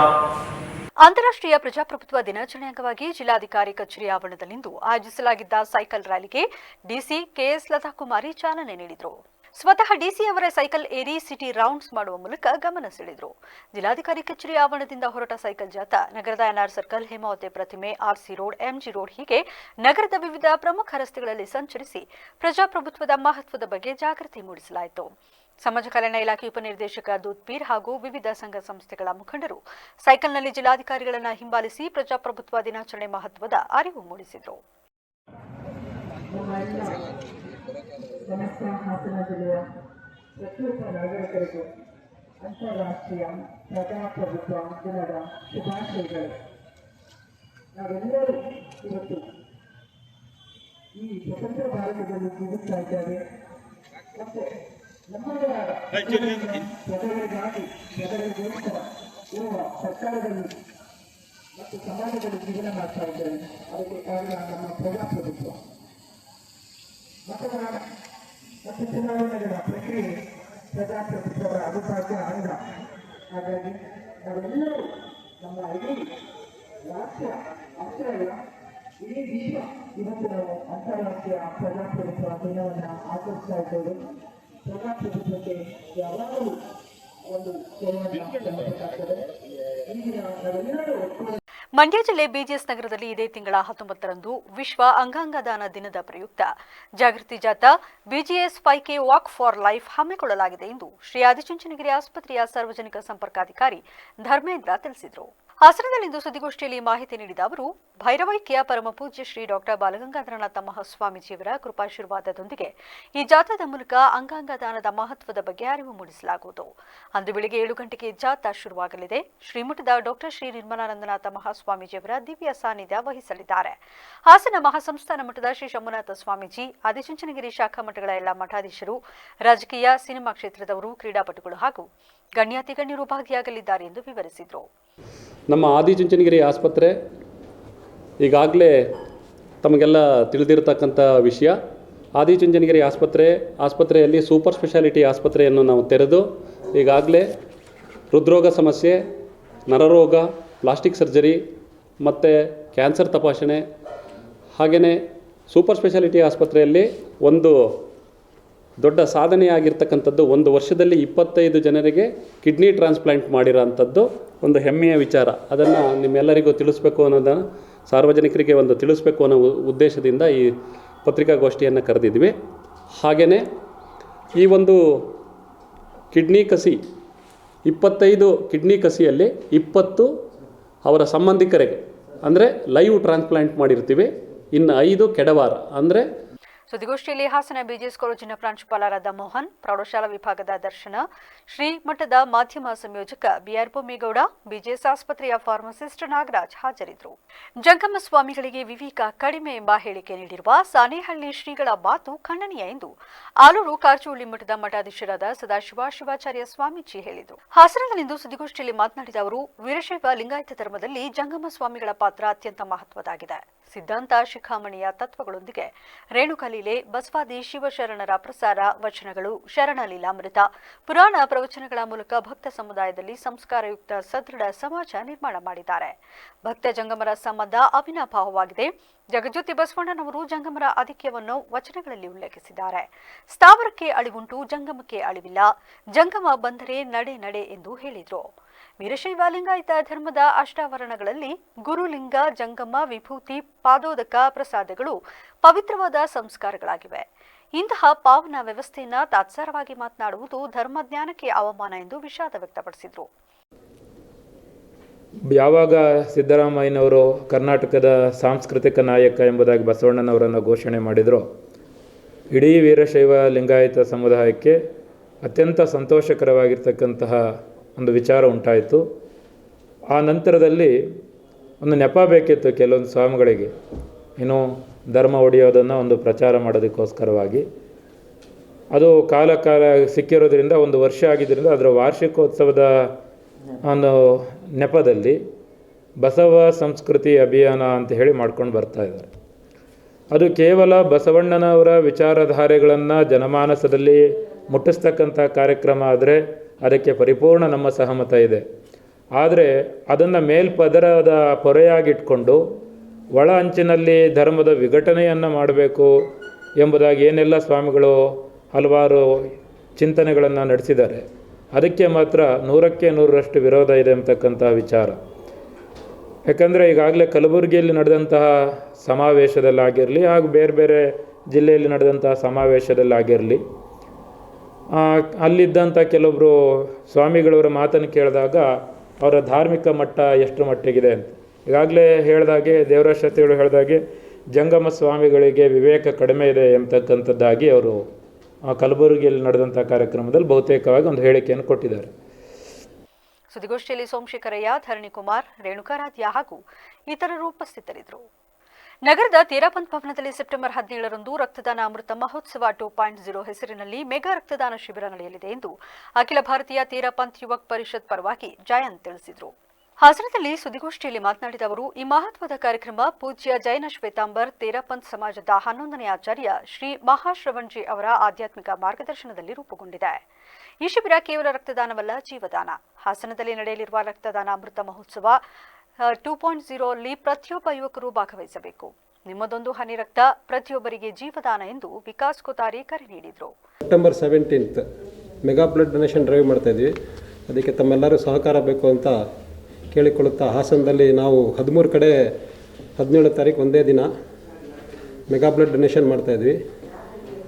ಅಂತಾರಾಷ್ಟ್ರೀಯ ಪ್ರಜಾಪ್ರಭುತ್ವ ದಿನಾಚರಣೆ ಅಂಗವಾಗಿ ಜಿಲ್ಲಾಧಿಕಾರಿ ಕಚೇರಿ ಆವರಣದಲ್ಲಿಂದು ಆಯೋಜಿಸಲಾಗಿದ್ದ ಸೈಕಲ್ ರ್ಯಾಲಿಗೆ ಡಿಸಿ ಕೆಎಸ್ ಲತಾಕುಮಾರಿ ಚಾಲನೆ ನೀಡಿದರು. ಸ್ವತಃ ಡಿಸಿ ಅವರ ಸೈಕಲ್ ಏರಿ ಸಿಟಿ ರೌಂಡ್ಸ್ ಮಾಡುವ ಮೂಲಕ ಗಮನ ಸೆಳೆದರು. ಜಿಲ್ಲಾಧಿಕಾರಿ ಕಚೇರಿ ಆವರಣದಿಂದ ಹೊರಟ ಸೈಕಲ್ ಜಾಥಾ ನಗರದ ಎನ್ಆರ್ ಸರ್ಕಲ್, ಹೇಮಾವತಿ ಪ್ರತಿಮೆ, ಆರ್ಸಿ ರೋಡ್, ಎಂಜಿ ರೋಡ್ ಹೀಗೆ ನಗರದ ವಿವಿಧ ಪ್ರಮುಖ ರಸ್ತೆಗಳಲ್ಲಿ ಸಂಚರಿಸಿ ಪ್ರಜಾಪ್ರಭುತ್ವದ ಮಹತ್ವದ ಬಗ್ಗೆ ಜಾಗೃತಿ ಮೂಡಿಸಲಾಯಿತು. ಸಮಾಜ ಕಲ್ಯಾಣ ಇಲಾಖೆ ಉಪನಿರ್ದೇಶಕ ದೂದ್ಪೀರ್ ಹಾಗೂ ವಿವಿಧ ಸಂಘ ಸಂಸ್ಥೆಗಳ ಮುಖಂಡರು ಸೈಕಲ್ನಲ್ಲಿ ಜಿಲ್ಲಾಧಿಕಾರಿಗಳನ್ನು ಹಿಂಬಾಲಿಸಿ ಪ್ರಜಾಪ್ರಭುತ್ವ ದಿನಾಚರಣೆ ಮಹತ್ವದ ಅರಿವು ಮೂಡಿಸಿದರು. ಸಮಸ್ತ ಹಾಸನ ಜಿಲ್ಲೆಯ ಪ್ರತಿಯೊಬ್ಬ ನಾಗರಿಕರಿಗೂ ಅಂತಾರಾಷ್ಟ್ರೀಯ ಪ್ರಜಾಪ್ರಭುತ್ವ ದಿನದ ಶುಭಾಶಯಗಳು. ನಾವೆಲ್ಲರೂ ಇವತ್ತು ಈ ಸ್ವತಂತ್ರ ಭಾರತದಲ್ಲಿ ಜೀವಿಸ್ತಾ ಇದ್ದೇವೆ ಮತ್ತು ನಮ್ಮದೇ ಆದ ಪ್ರಜೆಗಳಿಗಾಗಿ ಪ್ರಜೆಗಳಿಗೋಸ್ಕರ ಇರುವ ಸರ್ಕಾರದಲ್ಲಿ ಮತ್ತು ಸಮಾಜದಲ್ಲಿ ಜೀವನ ಮಾಡ್ತಾ ಇದ್ದೇವೆ. ಅದಕ್ಕೆ ಕಾರಣ ನಮ್ಮ ಪ್ರಜಾಪ್ರಭುತ್ವ. ಮತದಾನ ಮತ್ತು ಚುನಾವಣೆಗಳ ಪ್ರಕ್ರಿಯೆ ಪ್ರಜಾಪ್ರಭುತ್ವದ ಅವಿಭಾಜ್ಯ ಅಂಗ. ಹಾಗಾಗಿ ನಾವೆಲ್ಲರೂ ನಮ್ಮ ಇಡೀ ರಾಷ್ಟ್ರ ಅಷ್ಟೇ ಅಲ್ಲ, ಇಡೀ ವಿಶ್ವ ಇವತ್ತು ನಾವು ಅಂತಾರಾಷ್ಟ್ರೀಯ ಪ್ರಜಾಪ್ರಭುತ್ವ ದಿನವನ್ನು ಆಚರಿಸ್ತಾ ಇದ್ದೇವೆ. ಪ್ರಜಾಪ್ರಭುತ್ವಕ್ಕೆ ಯಾವಾಗಲೂ ಒಂದು ಸೇವೆಯಾಗುತ್ತದೆ. ಈ ದಿನ ನಾವೆಲ್ಲರೂ ಮಂಡ್ಯ ಜಿಲ್ಲೆ ಬಿಜಿಎಸ್ ನಗರದಲ್ಲಿ ಇದೇ ತಿಂಗಳ 19ರಂದು ವಿಶ್ವ ಅಂಗಾಂಗ ದಾನ ದಿನದ ಪ್ರಯುಕ್ತ ಜಾಗೃತಿ ಜಾಥಾ BGS 5K walk for life ಹಮ್ಮಿಕೊಳ್ಳಲಾಗಿದೆ ಎಂದು ಶ್ರೀ ಆದಿಚುಂಚನಗಿರಿ ಆಸ್ಪತ್ರೆಯ ಸಾರ್ವಜನಿಕ ಸಂಪರ್ಕಾಧಿಕಾರಿ ಧರ್ಮೇಂದ್ರ ತಿಳಿಸಿದರು. ಹಾಸನದಲ್ಲಿಂದು ಸುದ್ದಿಗೋಷ್ಠಿಯಲ್ಲಿ ಮಾಹಿತಿ ನೀಡಿದ ಅವರು, ಭೈರವೈಕ್ಯ ಪರಮಪೂಜ್ಯ ಶ್ರೀ ಡಾಕ್ಟರ್ ಬಾಲಗಂಗಾಧರನಾಥ ಮಹಾಸ್ವಾಮೀಜಿಯವರ ಕೃಪಾಶೀರ್ವಾದದೊಂದಿಗೆ ಈ ಜಾಥಾದ ಮೂಲಕ ಅಂಗಾಂಗ ದಾನದ ಮಹತ್ವದ ಬಗ್ಗೆ ಅರಿವು ಮೂಡಿಸಲಾಗುವುದು. ಅಂದು ಬೆಳಗ್ಗೆ 7 ಗಂಟೆಗೆ ಜಾಥಾ ಶುರುವಾಗಲಿದೆ. ಶ್ರೀಮಠದ ಡಾಕ್ಟರ್ ಶ್ರೀ ನಿರ್ಮಲಾನಂದನಾಥ ಮಹಾಸ್ವಾಮೀಜಿಯವರ ದಿವ್ಯ ಸಾನ್ನಿಧ್ಯ ವಹಿಸಲಿದ್ದಾರೆ. ಹಾಸನ ಮಹಾಸಂಸ್ಥಾನ ಮಠದ ಶ್ರೀ ಶಂಭುನಾಥ ಸ್ವಾಮೀಜಿ, ಆದಿಚುಂಚನಗಿರಿ ಶಾಖಾ ಮಠಗಳ ಎಲ್ಲ ಮಠಾಧೀಶರು, ರಾಜಕೀಯ, ಸಿನಿಮಾ ಕ್ಷೇತ್ರದವರು, ಕ್ರೀಡಾಪಟುಗಳು ಹಾಗೂ ಗಣ್ಯಾತಿಗಣ್ಯರು ಭಾಗಿಯಾಗಲಿದ್ದಾರೆ ಎಂದು ವಿವರಿಸಿದರು. ನಮ್ಮ ಆದಿಚುಂಚನಗಿರಿ ಆಸ್ಪತ್ರೆ ಈಗಾಗಲೇ ತಮಗೆಲ್ಲ ತಿಳಿದಿರತಕ್ಕಂಥ ವಿಷಯ. ಆದಿಚುಂಚನಗಿರಿ ಆಸ್ಪತ್ರೆಯಲ್ಲಿ ಸೂಪರ್ ಸ್ಪೆಷಾಲಿಟಿ ಆಸ್ಪತ್ರೆಯನ್ನು ನಾವು ತೆರೆದು ಈಗಾಗಲೇ ಹೃದ್ರೋಗ ಸಮಸ್ಯೆ, ನರರೋಗ, ಪ್ಲಾಸ್ಟಿಕ್ ಸರ್ಜರಿ ಮತ್ತು ಕ್ಯಾನ್ಸರ್ ತಪಾಸಣೆ, ಹಾಗೆಯೇ ಸೂಪರ್ ಸ್ಪೆಷಾಲಿಟಿ ಆಸ್ಪತ್ರೆಯಲ್ಲಿ ಒಂದು ದೊಡ್ಡ ಸಾಧನೆಯಾಗಿರ್ತಕ್ಕಂಥದ್ದು, 1 ವರ್ಷದಲ್ಲಿ 25 ಜನರಿಗೆ ಕಿಡ್ನಿ ಟ್ರಾನ್ಸ್ಪ್ಲಾಂಟ್ ಮಾಡಿರೋ ಅಂಥದ್ದು ಒಂದು ಹೆಮ್ಮೆಯ ವಿಚಾರ. ಅದನ್ನು ನಿಮ್ಮೆಲ್ಲರಿಗೂ ತಿಳಿಸ್ಬೇಕು ಅನ್ನೋದನ್ನು, ಸಾರ್ವಜನಿಕರಿಗೆ ಒಂದು ತಿಳಿಸ್ಬೇಕು ಅನ್ನೋ ಉದ್ದೇಶದಿಂದ ಈ ಪತ್ರಿಕಾಗೋಷ್ಠಿಯನ್ನು ಕರೆದಿದ್ವಿ. ಹಾಗೆಯೇ ಈ ಒಂದು ಕಿಡ್ನಿ ಕಸಿ 25 ಕಿಡ್ನಿ ಕಸಿಯಲ್ಲಿ 20 ಅವರ ಸಂಬಂಧಿಕರಿಗೆ ಅಂದರೆ ಲೈವ್ ಟ್ರಾನ್ಸ್ಪ್ಲಾಂಟ್ ಮಾಡಿರ್ತೀವಿ. ಇನ್ನು 5 ಕೆಡವಾರ ಅಂದರೆ. ಸುದ್ದಿಗೋಷ್ಠಿಯಲ್ಲಿ ಹಾಸನ ಬಿಜಿಎಸ್ ಕಾಲೇಜಿನ ಪ್ರಾಂಶುಪಾಲರಾದ ಮೋಹನ್, ಪ್ರೌಢಶಾಲಾ ವಿಭಾಗದ ದರ್ಶನ, ಶ್ರೀ ಮಠದ ಮಾಧ್ಯಮ ಸಂಯೋಜಕ ಬಿಆರ್ ಬೊಮ್ಮೇಗೌಡ, ಬಿಜಿಎಸ್ ಆಸ್ಪತ್ರೆಯ ಫಾರ್ಮಸಿಸ್ಟ್ ನಾಗರಾಜ್ ಹಾಜರಿದ್ದರು. ಜಂಗಮ ಸ್ವಾಮಿಗಳಿಗೆ ವಿವೇಕ ಕಡಿಮೆ ಎಂಬ ಹೇಳಿಕೆ ನೀಡಿರುವ ಸಾಣೇಹಳ್ಳಿ ಶ್ರೀಗಳ ಮಾತು ಖಂಡನೀಯ ಎಂದು ಆಲೂರು ಕಾರಜೋಳಿ ಮಠದ ಮಠಾಧೀಶರಾದ ಸದಾಶಿವ ಶಿವಾಚಾರ್ಯ ಸ್ವಾಮೀಜಿ ಹೇಳಿದರು. ಹಾಸನದಲ್ಲಿಂದು ಸುದ್ದಿಗೋಷ್ಠಿಯಲ್ಲಿ ಮಾತನಾಡಿದ ಅವರು, ವೀರಶೈವ ಲಿಂಗಾಯತ ಧರ್ಮದಲ್ಲಿ ಜಂಗಮ ಸ್ವಾಮಿಗಳ ಪಾತ್ರ ಅತ್ಯಂತ ಮಹತ್ವದಾಗಿದೆ. ಸಿದ್ಧಾಂತ ಶಿಖಾಮಣಿಯ ತತ್ವಗಳೊಂದಿಗೆ ರೇಣುಕಲೀಲೆ, ಬಸವಾದಿ ಶಿವಶರಣರ ಪ್ರಸಾರ, ವಚನಗಳು, ಶರಣಲೀಲಾಮೃತ, ಪುರಾಣ ಪ್ರವಚನಗಳ ಮೂಲಕ ಭಕ್ತ ಸಮುದಾಯದಲ್ಲಿ ಸಂಸ್ಕಾರಯುಕ್ತ ಸದೃಢ ಸಮಾಜ ನಿರ್ಮಾಣ ಮಾಡಿದ್ದಾರೆ. ಭಕ್ತ ಜಂಗಮರ ಸಂಬಂಧ ಅವಿನಾಭಾವವಾಗಿದೆ. ಜಗಜ್ಯೋತಿ ಬಸವಣ್ಣನವರು ಜಂಗಮರ ಆಧಿಕ್ಯವನ್ನು ವಚನಗಳಲ್ಲಿ ಉಲ್ಲೇಖಿಸಿದ್ದಾರೆ. ಸ್ಥಾವರಕ್ಕೆ ಅಳಿವುಂಟು, ಜಂಗಮಕ್ಕೆ ಅಳಿವಿಲ್ಲ. ಜಂಗಮ ಬಂದರೆ ನಡೆ ನಡೆ ಎಂದು ಹೇಳಿದರು. ವೀರಶೈವ ಲಿಂಗಾಯತ ಧರ್ಮದ ಅಷ್ಟಾವರಣಗಳಲ್ಲಿ ಗುರುಲಿಂಗ, ಜಂಗಮ, ವಿಭೂತಿ, ಪಾದೋದಕ, ಪ್ರಸಾದಗಳು ಪವಿತ್ರವಾದ ಸಂಸ್ಕಾರಗಳಾಗಿವೆ. ಇಂತಹ ಪಾವನ ವ್ಯವಸ್ಥೆಯನ್ನ ತಾತ್ಸಾರವಾಗಿ ಮಾತನಾಡುವುದು ಧರ್ಮಜ್ಞಾನಕ್ಕೆ ಅವಮಾನ ಎಂದು ವಿಷಾದ ವ್ಯಕ್ತಪಡಿಸಿದರು. ಯಾವಾಗ ಸಿದ್ದರಾಮಯ್ಯನವರು ಕರ್ನಾಟಕದ ಸಾಂಸ್ಕೃತಿಕ ನಾಯಕ ಎಂಬುದಾಗಿ ಬಸವಣ್ಣನವರನ್ನು ಘೋಷಣೆ ಮಾಡಿದರು, ಇಡೀ ವೀರಶೈವ ಲಿಂಗಾಯತ ಸಮುದಾಯಕ್ಕೆ ಅತ್ಯಂತ ಸಂತೋಷಕರವಾಗಿರ್ತಕ್ಕಂತಹ ಒಂದು ವಿಚಾರ ಉಂಟಾಯಿತು. ಆ ನಂತರದಲ್ಲಿ ಒಂದು ನೆಪ ಬೇಕಿತ್ತು ಕೆಲವೊಂದು ಸ್ವಾಮಿಗಳಿಗೆ, ಇನ್ನು ಧರ್ಮ ಒಡೆಯೋದನ್ನು ಒಂದು ಪ್ರಚಾರ ಮಾಡೋದಕ್ಕೋಸ್ಕರವಾಗಿ. ಅದು ಕಾಲ ಸಿಕ್ಕಿರೋದ್ರಿಂದ ಒಂದು ವರ್ಷ ಆಗಿದ್ದರಿಂದ ಅದರ ವಾರ್ಷಿಕೋತ್ಸವದ ಒಂದು ನೆಪದಲ್ಲಿ ಬಸವ ಸಂಸ್ಕೃತಿ ಅಭಿಯಾನ ಅಂತ ಹೇಳಿ ಮಾಡ್ಕೊಂಡು ಬರ್ತಾ ಇದ್ದಾರೆ. ಅದು ಕೇವಲ ಬಸವಣ್ಣನವರ ವಿಚಾರಧಾರೆಗಳನ್ನು ಜನಮಾನಸದಲ್ಲಿ ಮುಟ್ಟಿಸ್ತಕ್ಕಂಥ ಕಾರ್ಯಕ್ರಮ ಆದರೆ ಅದಕ್ಕೆ ಪರಿಪೂರ್ಣ ನಮ್ಮ ಸಹಮತ ಇದೆ. ಆದರೆ ಅದನ್ನು ಮೇಲ್ಪದರದ ಪೊರೆಯಾಗಿಟ್ಕೊಂಡು ಒಳ ಅಂಚಿನಲ್ಲಿ ಧರ್ಮದ ವಿಘಟನೆಯನ್ನು ಮಾಡಬೇಕು ಎಂಬುದಾಗಿ ಏನೆಲ್ಲ ಸ್ವಾಮಿಗಳು ಹಲವಾರು ಚಿಂತನೆಗಳನ್ನು ನಡೆಸಿದ್ದಾರೆ, ಅದಕ್ಕೆ ಮಾತ್ರ 100ಕ್ಕೆ 100ರಷ್ಟು ವಿರೋಧ ಇದೆ ಅಂತಕ್ಕಂಥ ವಿಚಾರ. ಯಾಕಂದರೆ ಈಗಾಗಲೇ ಕಲಬುರಗಿಯಲ್ಲಿ ನಡೆದಂತಹ ಸಮಾವೇಶದಲ್ಲಾಗಿರಲಿ ಹಾಗೂ ಬೇರೆ ಬೇರೆ ಜಿಲ್ಲೆಯಲ್ಲಿ ನಡೆದಂತಹ ಸಮಾವೇಶದಲ್ಲಾಗಿರಲಿ, ಅಲ್ಲಿದ್ದಂಥ ಕೆಲವೊಬ್ಬರು ಸ್ವಾಮಿಗಳವರ ಮಾತನ್ನು ಕೇಳಿದಾಗ ಅವರ ಧಾರ್ಮಿಕ ಮಟ್ಟ ಎಷ್ಟು ಮಟ್ಟಿಗಿದೆ ಅಂತ ಈಗಾಗಲೇ ಹೇಳಿದಾಗೆ, ದೇವರಾಜ ಶೆಟ್ಟಿಗಳು ಹೇಳಿದಾಗೆ ಜಂಗಮ ಸ್ವಾಮಿಗಳಿಗೆ ವಿವೇಕ ಕಡಿಮೆ ಇದೆ ಎಂಬತಕ್ಕಂಥದ್ದಾಗಿ ಅವರು ಕಲಬುರಗಿಯಲ್ಲಿ ನಡೆದಂಥ ಕಾರ್ಯಕ್ರಮದಲ್ಲಿ ಬಹುತೇಕವಾಗಿ ಒಂದು ಹೇಳಿಕೆಯನ್ನು ಕೊಟ್ಟಿದ್ದಾರೆ. ಸುದ್ದಿಗೋಷ್ಠಿಯಲ್ಲಿ ಸೋಮಶೇಖರಯ್ಯ, ಧರಣಿಕುಮಾರ್, ರೇಣುಕಾರಾಧ್ಯ ಹಾಗೂ ಇತರರು ಉಪಸ್ಥಿತರಿದ್ದರು. ನಗರದ ತೇರಾಪಂತ್ ಭವನದಲ್ಲಿ ಸೆಪ್ಟೆಂಬರ್ 17ರಂದು ರಕ್ತದಾನ ಅಮೃತ ಮಹೋತ್ಸವ 2.0 ಹೆಸರಿನಲ್ಲಿ ಮೆಗಾ ರಕ್ತದಾನ ಶಿಬಿರ ನಡೆಯಲಿದೆ ಎಂದು ಅಖಿಲ ಭಾರತೀಯ ತೇರಾಪಂತ್ ಯುವಕ್ ಪರಿಷತ್ ಪರವಾಗಿ ಜಯಂತ್ ತಿಳಿಸಿದರು. ಹಾಸನದಲ್ಲಿ ಸುದ್ದಿಗೋಷ್ಠಿಯಲ್ಲಿ ಮಾತನಾಡಿದ ಅವರು, ಈ ಮಹತ್ವದ ಕಾರ್ಯಕ್ರಮ ಪೂಜ್ಯ ಜೈನ ಶ್ವೇತಾಂಬರ್ ತೇರಾಪಂತ್ ಸಮಾಜದ 11ನೇ ಆಚಾರ್ಯ ಶ್ರೀ ಮಹಾಶ್ರವಣ್ಜಿ ಅವರ ಆಧ್ಯಾತ್ಮಿಕ ಮಾರ್ಗದರ್ಶನದಲ್ಲಿ ರೂಪುಗೊಂಡಿದೆ. ಈ ಶಿಬಿರ ಕೇವಲ ರಕ್ತದಾನವಲ್ಲ, ಜೀವದಾನ. ಹಾಸನದಲ್ಲಿ ನಡೆಯಲಿರುವ ರಕ್ತದಾನ ಅಮೃತ ಮಹೋತ್ಸವ 2.0 ಅಲ್ಲಿ ಪ್ರತಿಯೊಬ್ಬ ಯುವಕರು ಭಾಗವಹಿಸಬೇಕು. ನಿಮ್ಮದೊಂದು ಹನಿ ರಕ್ತ ಪ್ರತಿಯೊಬ್ಬರಿಗೆ ಜೀವದಾನ ಎಂದು ವಿಕಾಸ್ ಕೋತಾರಿ ಕರೆ ನೀಡಿದರು. September 17th mega blood donation drive ಮಾಡ್ತಾ ಇದ್ವಿ. ಅದಕ್ಕೆ ತಮ್ಮೆಲ್ಲರೂ ಸಹಕಾರ ಬೇಕು ಅಂತ ಕೇಳಿಕೊಳ್ಳುತ್ತಾ ಹಾಸನದಲ್ಲಿ ನಾವು 13 ಕಡೆ 17ನೇ ತಾರೀಕು ಒಂದೇ ದಿನ ಮೆಗಾ ಬ್ಲಡ್ ಡೊನೇಷನ್ ಮಾಡ್ತಾಯಿದ್ವಿ.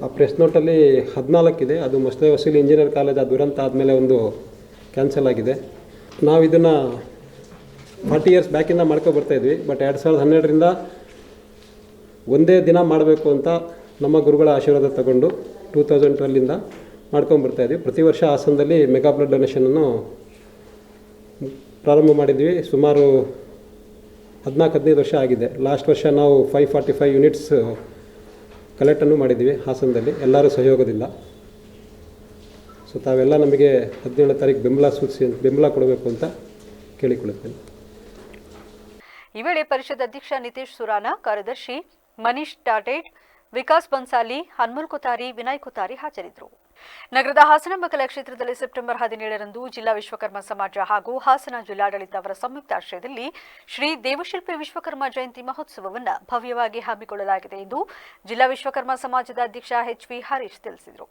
ಆ ಪ್ರೆಸ್ ನೋಟಲ್ಲಿ 14 ಇದೆ. ಅದು ಮೊಸಳೆ ವಸೂಲಿ ಇಂಜಿನಿಯರ್ ಕಾಲೇಜ್ ಆ ದುರಂತ ಆದಮೇಲೆ ಒಂದು ಕ್ಯಾನ್ಸಲ್ ಆಗಿದೆ. ನಾವು ಇದನ್ನು 40 ಇಯರ್ಸ್ ಬ್ಯಾಕಿಂದ ಮಾಡ್ಕೊಬರ್ತಾಯಿದ್ವಿ. ಬಟ್ 2012ರಿಂದ ಒಂದೇ ದಿನ ಮಾಡಬೇಕು ಅಂತ ನಮ್ಮ ಗುರುಗಳ ಆಶೀರ್ವಾದ ತಗೊಂಡು 2012ಇಂದ ಮಾಡ್ಕೊಂಬರ್ತಾಯಿದ್ವಿ. ಪ್ರತಿ ವರ್ಷ ಹಾಸನದಲ್ಲಿ ಮೆಗಾ ಬ್ಲಡ್ ಡೊನೇಷನನ್ನು ಪ್ರಾರಂಭ ಮಾಡಿದ್ವಿ. ಸುಮಾರು 14-15 ವರ್ಷ ಆಗಿದೆ. ಲಾಸ್ಟ್ ವರ್ಷ ನಾವು 545 ಯೂನಿಟ್ಸ್ ಕಲೆಕ್ಟನ್ನು ಮಾಡಿದ್ವಿ ಹಾಸನದಲ್ಲಿ, ಎಲ್ಲರೂ ಸಹಯೋಗದಿಂದ. ಸೊ ತಾವೆಲ್ಲ ನಮಗೆ 17ನೇ ತಾರೀಕು ಬೆಂಬಲ ಕೊಡಬೇಕು ಅಂತ ಕೇಳಿಕೊಳ್ಳುತ್ತೇನೆ. ಈ ವೇಳೆ ಪರಿಷತ್ ಅಧ್ಯಕ್ಷ ನಿತೇಶ್ ಸುರಾನ, ಕಾರ್ಯದರ್ಶಿ ಮನೀಶ್ ಟಾಟೇಡ್, ವಿಕಾಸ್ ಬನ್ಸಾಲಿ, ಹನ್ಮಲ್ ಕೊತಾರಿ, ವಿನಯ್ ಕೊತಾರಿ ಹಾಜರಿದ್ದರು. ನಗರದ ಹಾಸನಾಂಬ ಕಲಾಕ್ಷೇತ್ರದಲ್ಲಿ ಸೆಪ್ಟೆಂಬರ್ 17ರಂದು ಜಿಲ್ಲಾ ವಿಶ್ವಕರ್ಮ ಸಮಾಜ ಹಾಗೂ ಹಾಸನ ಜಿಲ್ಲಾಡಳಿತ ಅವರ ಸಂಯುಕ್ತಾಶ್ರಯದಲ್ಲಿ ಶ್ರೀ ದೇವಶಿಲ್ಪಿ ವಿಶ್ವಕರ್ಮ ಜಯಂತಿ ಮಹೋತ್ಸವವನ್ನು ಭವ್ಯವಾಗಿ ಹಮ್ಮಿಕೊಳ್ಳಲಾಗಿದೆ ಎಂದು ಜಿಲ್ಲಾ ವಿಶ್ವಕರ್ಮ ಸಮಾಜದ ಅಧ್ಯಕ್ಷ ಎಚ್.ವಿ. ಹರೀಶ್ ತಿಳಿಸಿದರು.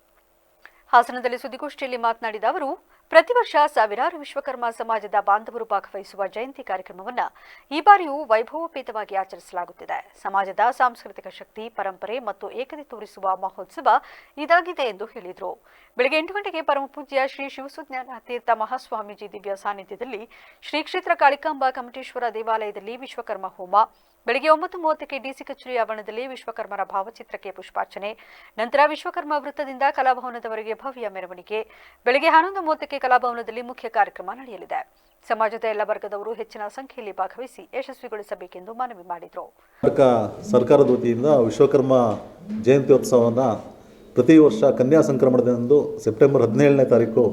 ಹಾಸನದಲ್ಲಿ ಸುದ್ದಿಗೋಷ್ಠಿಯಲ್ಲಿ ಮಾತನಾಡಿದ ಅವರು, ಪ್ರತಿ ವರ್ಷ ಸಾವಿರಾರು ವಿಶ್ವಕರ್ಮ ಸಮಾಜದ ಬಾಂಧವರು ಭಾಗವಹಿಸುವ ಜಯಂತಿ ಕಾರ್ಯಕ್ರಮವನ್ನು ಈ ಬಾರಿಯೂ ವೈಭವೋಪೇತವಾಗಿ ಆಚರಿಸಲಾಗುತ್ತಿದೆ. ಸಮಾಜದ ಸಾಂಸ್ಕೃತಿಕ ಶಕ್ತಿ, ಪರಂಪರೆ ಮತ್ತು ಏಕತೆ ತೋರಿಸುವ ಮಹೋತ್ಸವ ಇದಾಗಿದೆ ಎಂದು ಹೇಳಿದರು. ಬೆಳಗ್ಗೆ 8 ಗಂಟೆಗೆ ಪರಮಪೂಜ್ಯ ಶ್ರೀ ಶಿವಸುಜ್ಞಾನ ತೀರ್ಥ ಮಹಾಸ್ವಾಮೀಜಿ ದಿವ್ಯ ಸಾನ್ನಿಧ್ಯದಲ್ಲಿ ಶ್ರೀ ಕ್ಷೇತ್ರ ಕಾಳಿಕಾಂಬ ಕಮಟೇಶ್ವರ ದೇವಾಲಯದಲ್ಲಿ ವಿಶ್ವಕರ್ಮ ಹೋಮ, ಬೆಳಗ್ಗೆ 9:30ಕ್ಕೆ ಡಿಸಿ ಕಚೇರಿ ಆವರಣದಲ್ಲಿ ವಿಶ್ವಕರ್ಮರ ಭಾವಚಿತ್ರಕ್ಕೆ ಪುಷ್ಪಾರ್ಚನೆ, ನಂತರ ವಿಶ್ವಕರ್ಮ ವೃತ್ತದಿಂದ ಕಲಾಭವನದವರೆಗೆ ಭವ್ಯ ಮೆರವಣಿಗೆ, ಬೆಳಗ್ಗೆ 11:30ಕ್ಕೆ ಕಲಾಭವನದಲ್ಲಿ ಮುಖ್ಯ ಕಾರ್ಯಕ್ರಮ ನಡೆಯಲಿದೆ. ಸಮಾಜದ ಎಲ್ಲ ವರ್ಗದವರು ಹೆಚ್ಚಿನ ಸಂಖ್ಯೆಯಲ್ಲಿ ಭಾಗವಹಿಸಿ ಯಶಸ್ವಿಗೊಳಿಸಬೇಕೆಂದು ಮನವಿ ಮಾಡಿದರು. ಸರ್ಕಾರದ ವತಿಯಿಂದ ವಿಶ್ವಕರ್ಮ ಜಯಂತ್ಯೋತ್ಸವವನ್ನು ಪ್ರತಿ ವರ್ಷ ಕನ್ಯಾ ಸಂಕ್ರಮಣದಂದು ಸೆಪ್ಟೆಂಬರ್ 17ನೇ ತಾರೀಕು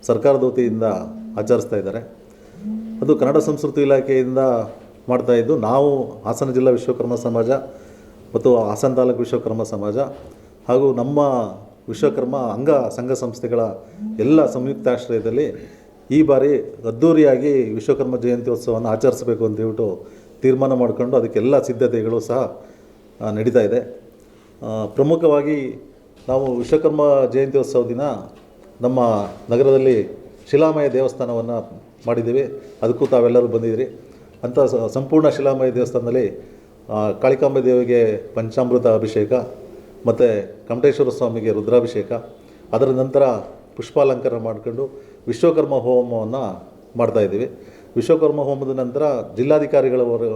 ಸರ್ಕಾರದ ವತಿಯಿಂದ ಆಚರಿಸ್ತಾ ಇದ್ದಾರೆ. ಅದು ಕನ್ನಡ ಸಂಸ್ಕೃತಿ ಇಲಾಖೆಯಿಂದ ಮಾಡ್ತಾಯಿದ್ದು. ನಾವು ಹಾಸನ ಜಿಲ್ಲಾ ವಿಶ್ವಕರ್ಮ ಸಮಾಜ ಮತ್ತು ಹಾಸನ ತಾಲೂಕು ವಿಶ್ವಕರ್ಮ ಸಮಾಜ ಹಾಗೂ ನಮ್ಮ ವಿಶ್ವಕರ್ಮ ಅಂಗ ಸಂಘ ಸಂಸ್ಥೆಗಳ ಎಲ್ಲ ಸಂಯುಕ್ತಾಶ್ರಯದಲ್ಲಿ ಈ ಬಾರಿ ಅದ್ಧೂರಿಯಾಗಿ ವಿಶ್ವಕರ್ಮ ಜಯಂತ್ಯೋತ್ಸವವನ್ನು ಆಚರಿಸಬೇಕು ಅಂತ ಹೇಳ್ಬಿಟ್ಟು ತೀರ್ಮಾನ ಮಾಡಿಕೊಂಡು ಅದಕ್ಕೆಲ್ಲ ಸಿದ್ಧತೆಗಳು ಸಹ ನಡೀತಾ ಇದೆ. ಪ್ರಮುಖವಾಗಿ ನಾವು ವಿಶ್ವಕರ್ಮ ಜಯಂತ್ಯೋತ್ಸವ ದಿನ ನಮ್ಮ ನಗರದಲ್ಲಿ ಶಿಲಾಮಯ ದೇವಸ್ಥಾನವನ್ನು ಮಾಡಿದ್ದೀವಿ. ಅದಕ್ಕೂ ತಾವೆಲ್ಲರೂ ಬಂದಿದ್ದೀರಿ. ಅಂಥ ಸಂಪೂರ್ಣ ಶಿಲಾಮಯ ದೇವಸ್ಥಾನದಲ್ಲಿ ಕಾಳಿಕಾಂಬೆ ದೇವಿಗೆ ಪಂಚಾಮೃತ ಅಭಿಷೇಕ ಮತ್ತು ಕಮಟೇಶ್ವರ ಸ್ವಾಮಿಗೆ ರುದ್ರಾಭಿಷೇಕ, ಅದರ ನಂತರ ಪುಷ್ಪಾಲಂಕಾರ ಮಾಡಿಕೊಂಡು ವಿಶ್ವಕರ್ಮ ಹೋಮವನ್ನು ಮಾಡ್ತಾಯಿದ್ದೀವಿ. ವಿಶ್ವಕರ್ಮ ಹೋಮದ ನಂತರ ಜಿಲ್ಲಾಧಿಕಾರಿಗಳವರು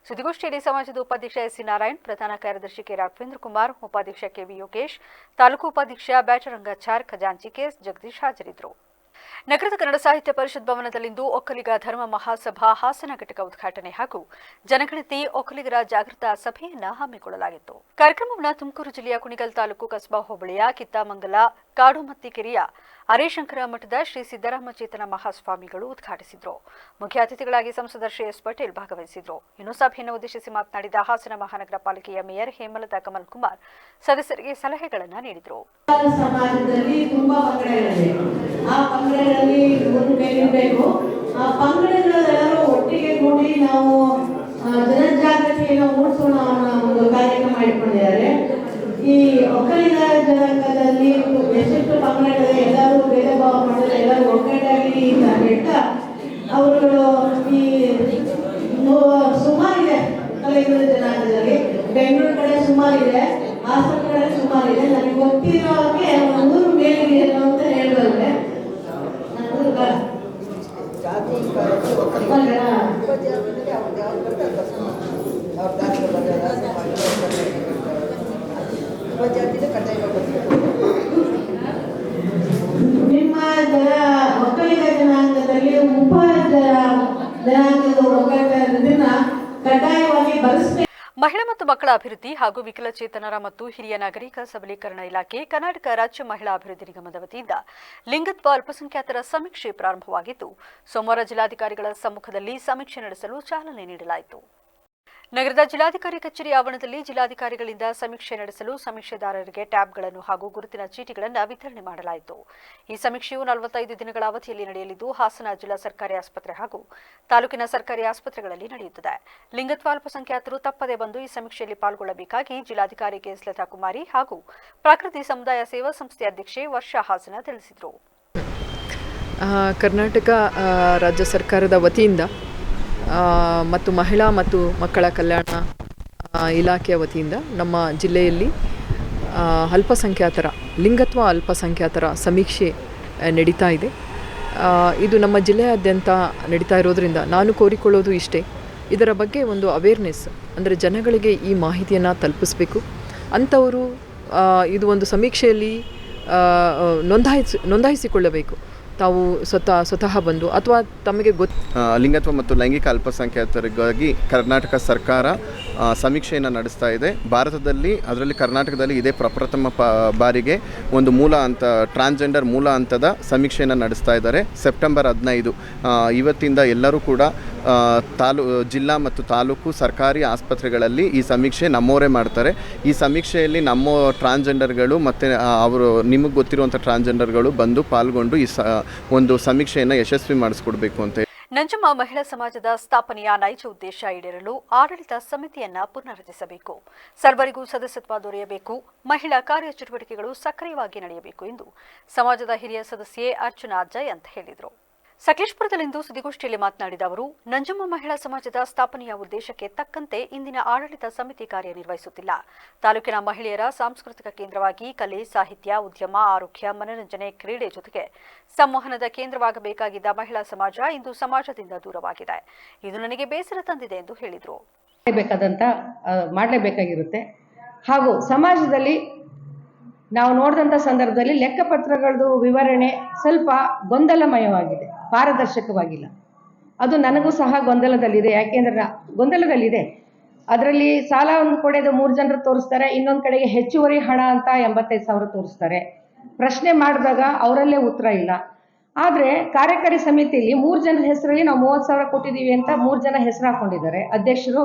ಸುದ್ದಿಗೋಷ್ಠಿಯಲ್ಲಿ ಸಮಾಜದ ಉಪಾಧ್ಯಕ್ಷ ಎಸ್ ನಾರಾಯಣ್, ಪ್ರಧಾನ ಕಾರ್ಯದರ್ಶಿ ಕೆ ರಾಘವೇಂದ್ರ ಕುಮಾರ್, ಉಪಾಧ್ಯಕ್ಷ ಕೆವಿ ಯೋಗೇಶ್, ತಾಲೂಕು ಉಪಾಧ್ಯಕ್ಷ ಬ್ಯಾಟರಂಗಾಚಾರ್, ಖಜಾಂಚಿ ಕೆ ಜಗದೀಶ್ ಹಾಜರಿದ್ದರು. ನಗರದ ಕನ್ನಡ ಸಾಹಿತ್ಯ ಪರಿಷತ್ ಭವನದಲ್ಲಿಂದು ಒಕ್ಕಲಿಗ ಧರ್ಮ ಮಹಾಸಭಾ ಹಾಸನ ಘಟಕ ಉದ್ಘಾಟನೆ ಹಾಗೂ ಜನಗಣತಿ ಒಕ್ಕಲಿಗರ ಜಾಗೃತಾ ಸಭೆಯನ್ನು ಹಮ್ಮಿಕೊಳ್ಳಲಾಗಿತ್ತು. ಕಾರ್ಯಕ್ರಮವನ್ನು ತುಮಕೂರು ಜಿಲ್ಲೆಯ ಕುಣಿಗಲ್ ತಾಲೂಕು ಕಸ್ಬಾ ಹೋಬಳಿಯ ಕಿತ್ತಾಮಂಗಲ ಕಾಡುಮತ್ತಿಕೆರೆಯ ಅರೇಶಂಕರ ಮಠದ ಶ್ರೀ ಸಿದ್ದರಾಮಚೇತನ ಮಹಾಸ್ವಾಮಿಗಳು ಉದ್ಘಾಟಿಸಿದರು. ಮುಖ್ಯ ಅತಿಥಿಗಳಾಗಿ ಸಂಸದ ಶ್ರೀ ಎಸ್ ಪಟೇಲ್ ಭಾಗವಹಿಸಿದರು. ಇನ್ನು ಸಭೆಯನ್ನು ಉದ್ದೇಶಿಸಿ ಮಾತನಾಡಿದ ಹಾಸನ ಮಹಾನಗರ ಪಾಲಿಕೆಯ ಮೇಯರ್ ಹೇಮಲತಾ ಕಮಲ್ ಕುಮಾರ್ ಸದಸ್ಯರಿಗೆ ಸಲಹೆಗಳನ್ನು ನೀಡಿದರು. ಸಮಾಜದಲ್ಲಿ ತುಂಬಾ ಪಂಗಡಗಳಿವೆ. ಆ ಪಂಗಡಗಳಲ್ಲಿ ಮುಂದಿರಬೇಕು. ಆ ಪಂಗಡಗಳೆಲ್ಲರೂ ಒಟ್ಟಿಗೆ ಕೂಡಿ ನಾವು ಜನಜಾಗೃತಿಯನ್ನು ಮೂಡಿಸೋಣ ಅನ್ನೋ ಒಂದು ಕಾರ್ಯಕ್ರಮ ಇಟ್ಕೊಂಡಿದ್ದಾರೆ. ಈ ಒಕ್ಕಲಿಗ ಜನಾಂಗದಲ್ಲಿ ಎಷ್ಟೆಷ್ಟು ಪಂಗಡಗಳಿವೆ, ಎಲ್ಲರೂ ಭೇದ ಭಾವ ಮಾಡಿದ್ರೆ ಎಲ್ಲರೂ ಒಗ್ಗಟ್ಟಾಗಿ ಹೇಳ್ತಾ ಅವರುಗಳು ಈ ಸುಮಾರಿದೆ ಒಕ್ಕಲಿಗರ ಜನಾಂಗದಲ್ಲಿ. ಬೆಂಗಳೂರು ಕಡೆ ಸುಮಾರಿದೆ, ಹಾಸನ ಕಡೆ ಸುಮಾರಿದೆ. ನನಗೆ ಗೊತ್ತಿರೋಕ್ಕೆ 100 ಮೇಲಿದೆ ಅಂತ ಹೇಳ್ಬಲ್ಲೆ. ನಿಮ್ಮ ಒಕ್ಕಲಿಗ ಜನಾಂಗದಲ್ಲಿ ಜನಾಂಗದ ಒಗ್ಗಟ್ಟನ್ನ ಕಡ್ಡಾಯವಾಗಿ ಬರೆಸಬೇಕು. ಮಹಿಳಾ ಮತ್ತು ಮಕ್ಕಳ ಅಭಿವೃದ್ಧಿ ಹಾಗೂ ವಿಕಲಚೇತನರ ಮತ್ತು ಹಿರಿಯ ನಾಗರಿಕ ಸಬಲೀಕರಣ ಇಲಾಖೆ, ಕರ್ನಾಟಕ ರಾಜ್ಯ ಮಹಿಳಾ ಅಭಿವೃದ್ಧಿ ನಿಗಮದ ವತಿಯಿಂದ ಲಿಂಗತ್ವ ಅಲ್ಪಸಂಖ್ಯಾತರ ಸಮೀಕ್ಷೆ ಪ್ರಾರಂಭವಾಗಿದ್ದು, ಸೋಮವಾರ ಜಿಲ್ಲಾಧಿಕಾರಿಗಳ ಸಮ್ಮುಖದಲ್ಲಿ ಸಮೀಕ್ಷೆ ನಡೆಸಲು ಚಾಲನೆ ನೀಡಲಾಯಿತು. ನಗರದ ಜಿಲ್ಲಾಧಿಕಾರಿ ಕಚೇರಿ ಆವರಣದಲ್ಲಿ ಜಿಲ್ಲಾಧಿಕಾರಿಗಳಿಂದ ಸಮೀಕ್ಷೆ ನಡೆಸಲು ಸಮೀಕ್ಷೆದಾರರಿಗೆ ಟ್ಯಾಬ್ಗಳನ್ನು ಹಾಗೂ ಗುರುತಿನ ಚೀಟಿಗಳನ್ನು ವಿತರಣೆ ಮಾಡಲಾಯಿತು. ಈ ಸಮೀಕ್ಷೆಯು 45 ದಿನಗಳ ಅವಧಿಯಲ್ಲಿ ನಡೆಯಲಿದ್ದು, ಹಾಸನ ಜಿಲ್ಲಾ ಸರ್ಕಾರಿ ಆಸ್ಪತ್ರೆ ಹಾಗೂ ತಾಲೂಕಿನ ಸರ್ಕಾರಿ ಆಸ್ಪತ್ರೆಗಳಲ್ಲಿ ನಡೆಯುತ್ತದೆ. ಲಿಂಗತ್ವ ಅಲ್ಪಸಂಖ್ಯಾತರು ತಪ್ಪದೆ ಬಂದು ಈ ಸಮೀಕ್ಷೆಯಲ್ಲಿ ಪಾಲ್ಗೊಳ್ಳಬೇಕಾಗಿ ಜಿಲ್ಲಾಧಿಕಾರಿ ಕೆ ಲತಾ ಕುಮಾರಿ ಹಾಗೂ ಪ್ರಾಕೃತಿ ಸಮುದಾಯ ಸೇವಾ ಸಂಸ್ಥೆ ಅಧ್ಯಕ್ಷೆ ವರ್ಷಾ ಹಾಸನ ತಿಳಿಸಿದರು. ಕರ್ನಾಟಕ ರಾಜ್ಯ ಸರ್ಕಾರದ ವತಿಯಿಂದ ಮತ್ತು ಮಹಿಳಾ ಮತ್ತು ಮಕ್ಕಳ ಕಲ್ಯಾಣ ಇಲಾಖೆಯ ವತಿಯಿಂದ ನಮ್ಮ ಜಿಲ್ಲೆಯಲ್ಲಿ ಲಿಂಗತ್ವ ಅಲ್ಪಸಂಖ್ಯಾತರ ಸಮೀಕ್ಷೆ ನಡೀತಾ ಇದೆ. ಇದು ನಮ್ಮ ಜಿಲ್ಲೆಯಾದ್ಯಂತ ನಡೀತಾ ಇರೋದರಿಂದ ನಾನು ಕೋರಿಕೊಳ್ಳೋದು ಇಷ್ಟೇ, ಇದರ ಬಗ್ಗೆ ಒಂದು ಅವೇರ್ನೆಸ್ ಅಂದರೆ ಜನಗಳಿಗೆ ಈ ಮಾಹಿತಿಯನ್ನು ತಲುಪಿಸಬೇಕು. ಅಂಥವರು ಇದು ಒಂದು ಸಮೀಕ್ಷೆಯಲ್ಲಿ ನೋಂದಾಯಿಸಿಕೊಳ್ಳಬೇಕು. ತಾವು ಸ್ವತಃ ಬಂದು ಅಥವಾ ತಮಗೆ ಲಿಂಗತ್ವ ಮತ್ತು ಲೈಂಗಿಕ ಅಲ್ಪಸಂಖ್ಯಾತರಿಗಾಗಿ ಕರ್ನಾಟಕ ಸರ್ಕಾರ ಸಮೀಕ್ಷೆಯನ್ನು ನಡೆಸ್ತಾ ಇದೆ. ಭಾರತದಲ್ಲಿ ಅದರಲ್ಲಿ ಕರ್ನಾಟಕದಲ್ಲಿ ಇದೇ ಪ್ರಪ್ರಥಮ ಬಾರಿಗೆ ಒಂದು ಟ್ರಾನ್ಸ್ಜೆಂಡರ್ ಮೂಲ ಹಂತದ ಸಮೀಕ್ಷೆಯನ್ನು ನಡೆಸ್ತಾ ಇದ್ದಾರೆ. ಸೆಪ್ಟೆಂಬರ್ 15 ಇವತ್ತಿಂದ ಎಲ್ಲರೂ ಕೂಡ ಜಿಲ್ಲಾ ಮತ್ತು ತಾಲೂಕು ಸರ್ಕಾರಿ ಆಸ್ಪತ್ರೆಗಳಲ್ಲಿ ಈ ಸಮೀಕ್ಷೆ ನಮ್ಮವರೇ ಮಾಡ್ತಾರೆ. ಈ ಸಮೀಕ್ಷೆಯಲ್ಲಿ ನಮ್ಮ ಟ್ರಾನ್ಸ್ಜೆಂಡರ್ಗಳು ಮತ್ತು ಅವರು ನಿಮಗೆ ಗೊತ್ತಿರುವಂಥ ಟ್ರಾನ್ಸ್ಜೆಂಡರ್ಗಳು ಬಂದು ಪಾಲ್ಗೊಂಡು ಈ ಒಂದು ಸಮೀಕ್ಷೆಯನ್ನು ಯಶಸ್ವಿ ಮಾಡಿಸ್ಕೊಡ್ಬೇಕು ಅಂತ. ನಂಜಮ್ಮ ಮಹಿಳಾ ಸಮಾಜದ ಸ್ಥಾಪನೆಯ ನೈಜ ಉದ್ದೇಶ ಈಡೇರಲು ಆಡಳಿತ ಸಮಿತಿಯನ್ನ ಪುನರ್ರಚಿಸಬೇಕು, ಸರ್ವರಿಗೂ ಸದಸ್ಯತ್ವ ದೊರೆಯಬೇಕು, ಮಹಿಳಾ ಕಾರ್ಯಚಟುವಟಿಕೆಗಳು ಸಕ್ರಿಯವಾಗಿ ನಡೆಯಬೇಕು ಎಂದು ಸಮಾಜದ ಹಿರಿಯ ಸದಸ್ಯೆ ಅರ್ಚನಾ ಜಯಂತ್ ಹೇಳಿದರು. ಸಕಲೇಶಪುರದಲ್ಲಿಂದು ಸುದ್ದಿಗೋಷ್ಠಿಯಲ್ಲಿ ಮಾತನಾಡಿದ ಅವರು, ನಂಜಮ್ಮ ಮಹಿಳಾ ಸಮಾಜದ ಸ್ಥಾಪನೆಯ ಉದ್ದೇಶಕ್ಕೆ ತಕ್ಕಂತೆ ಇಂದಿನ ಆಡಳಿತ ಸಮಿತಿ ಕಾರ್ಯನಿರ್ವಹಿಸುತ್ತಿಲ್ಲ. ತಾಲೂಕಿನ ಮಹಿಳೆಯರ ಸಾಂಸ್ಕೃತಿಕ ಕೇಂದ್ರವಾಗಿ ಕಲೆ, ಸಾಹಿತ್ಯ, ಉದ್ಯಮ, ಆರೋಗ್ಯ, ಮನರಂಜನೆ, ಕ್ರೀಡೆ ಜೊತೆಗೆ ಸಂವಹನದ ಕೇಂದ್ರವಾಗಬೇಕಾಗಿದ್ದ ಮಹಿಳಾ ಸಮಾಜ ಇಂದು ಸಮಾಜದಿಂದ ದೂರವಾಗಿದೆ. ಇದು ನನಗೆ ಬೇಸರ ತಂದಿದೆ ಎಂದು ಹೇಳಿದರು. ಮಾಡಲೇಬೇಕಾಗಿರುತ್ತೆ. ಹಾಗೂ ಸಮಾಜದಲ್ಲಿ ನಾವು ನೋಡಿದಂಥ ಸಂದರ್ಭದಲ್ಲಿ ಲೆಕ್ಕಪತ್ರಗಳದ್ದು ವಿವರಣೆ ಸ್ವಲ್ಪ ಗೊಂದಲಮಯವಾಗಿದೆ, ಪಾರದರ್ಶಕವಾಗಿಲ್ಲ. ಅದು ನನಗೂ ಸಹ ಗೊಂದಲದಲ್ಲಿದೆ. ಯಾಕೆಂದ್ರೆ ಗೊಂದಲದಲ್ಲಿದೆ. ಅದರಲ್ಲಿ ಸಾಲ ಒಂದು ಕಡೆದು 3 ಜನರು ತೋರಿಸ್ತಾರೆ, ಇನ್ನೊಂದು ಕಡೆಗೆ ಹೆಚ್ಚುವರಿ ಹಣ ಅಂತ 85,000 ತೋರಿಸ್ತಾರೆ. ಪ್ರಶ್ನೆ ಮಾಡಿದಾಗ ಅವರಲ್ಲೇ ಉತ್ತರ ಇಲ್ಲ. ಆದರೆ ಕಾರ್ಯಕಾರಿ ಸಮಿತಿಯಲ್ಲಿ 3 ಜನರ ಹೆಸರಲ್ಲಿ ನಾವು 30,000 ಕೊಟ್ಟಿದ್ದೀವಿ ಅಂತ 3 ಜನ ಹೆಸರು ಹಾಕೊಂಡಿದ್ದಾರೆ. ಅಧ್ಯಕ್ಷರು,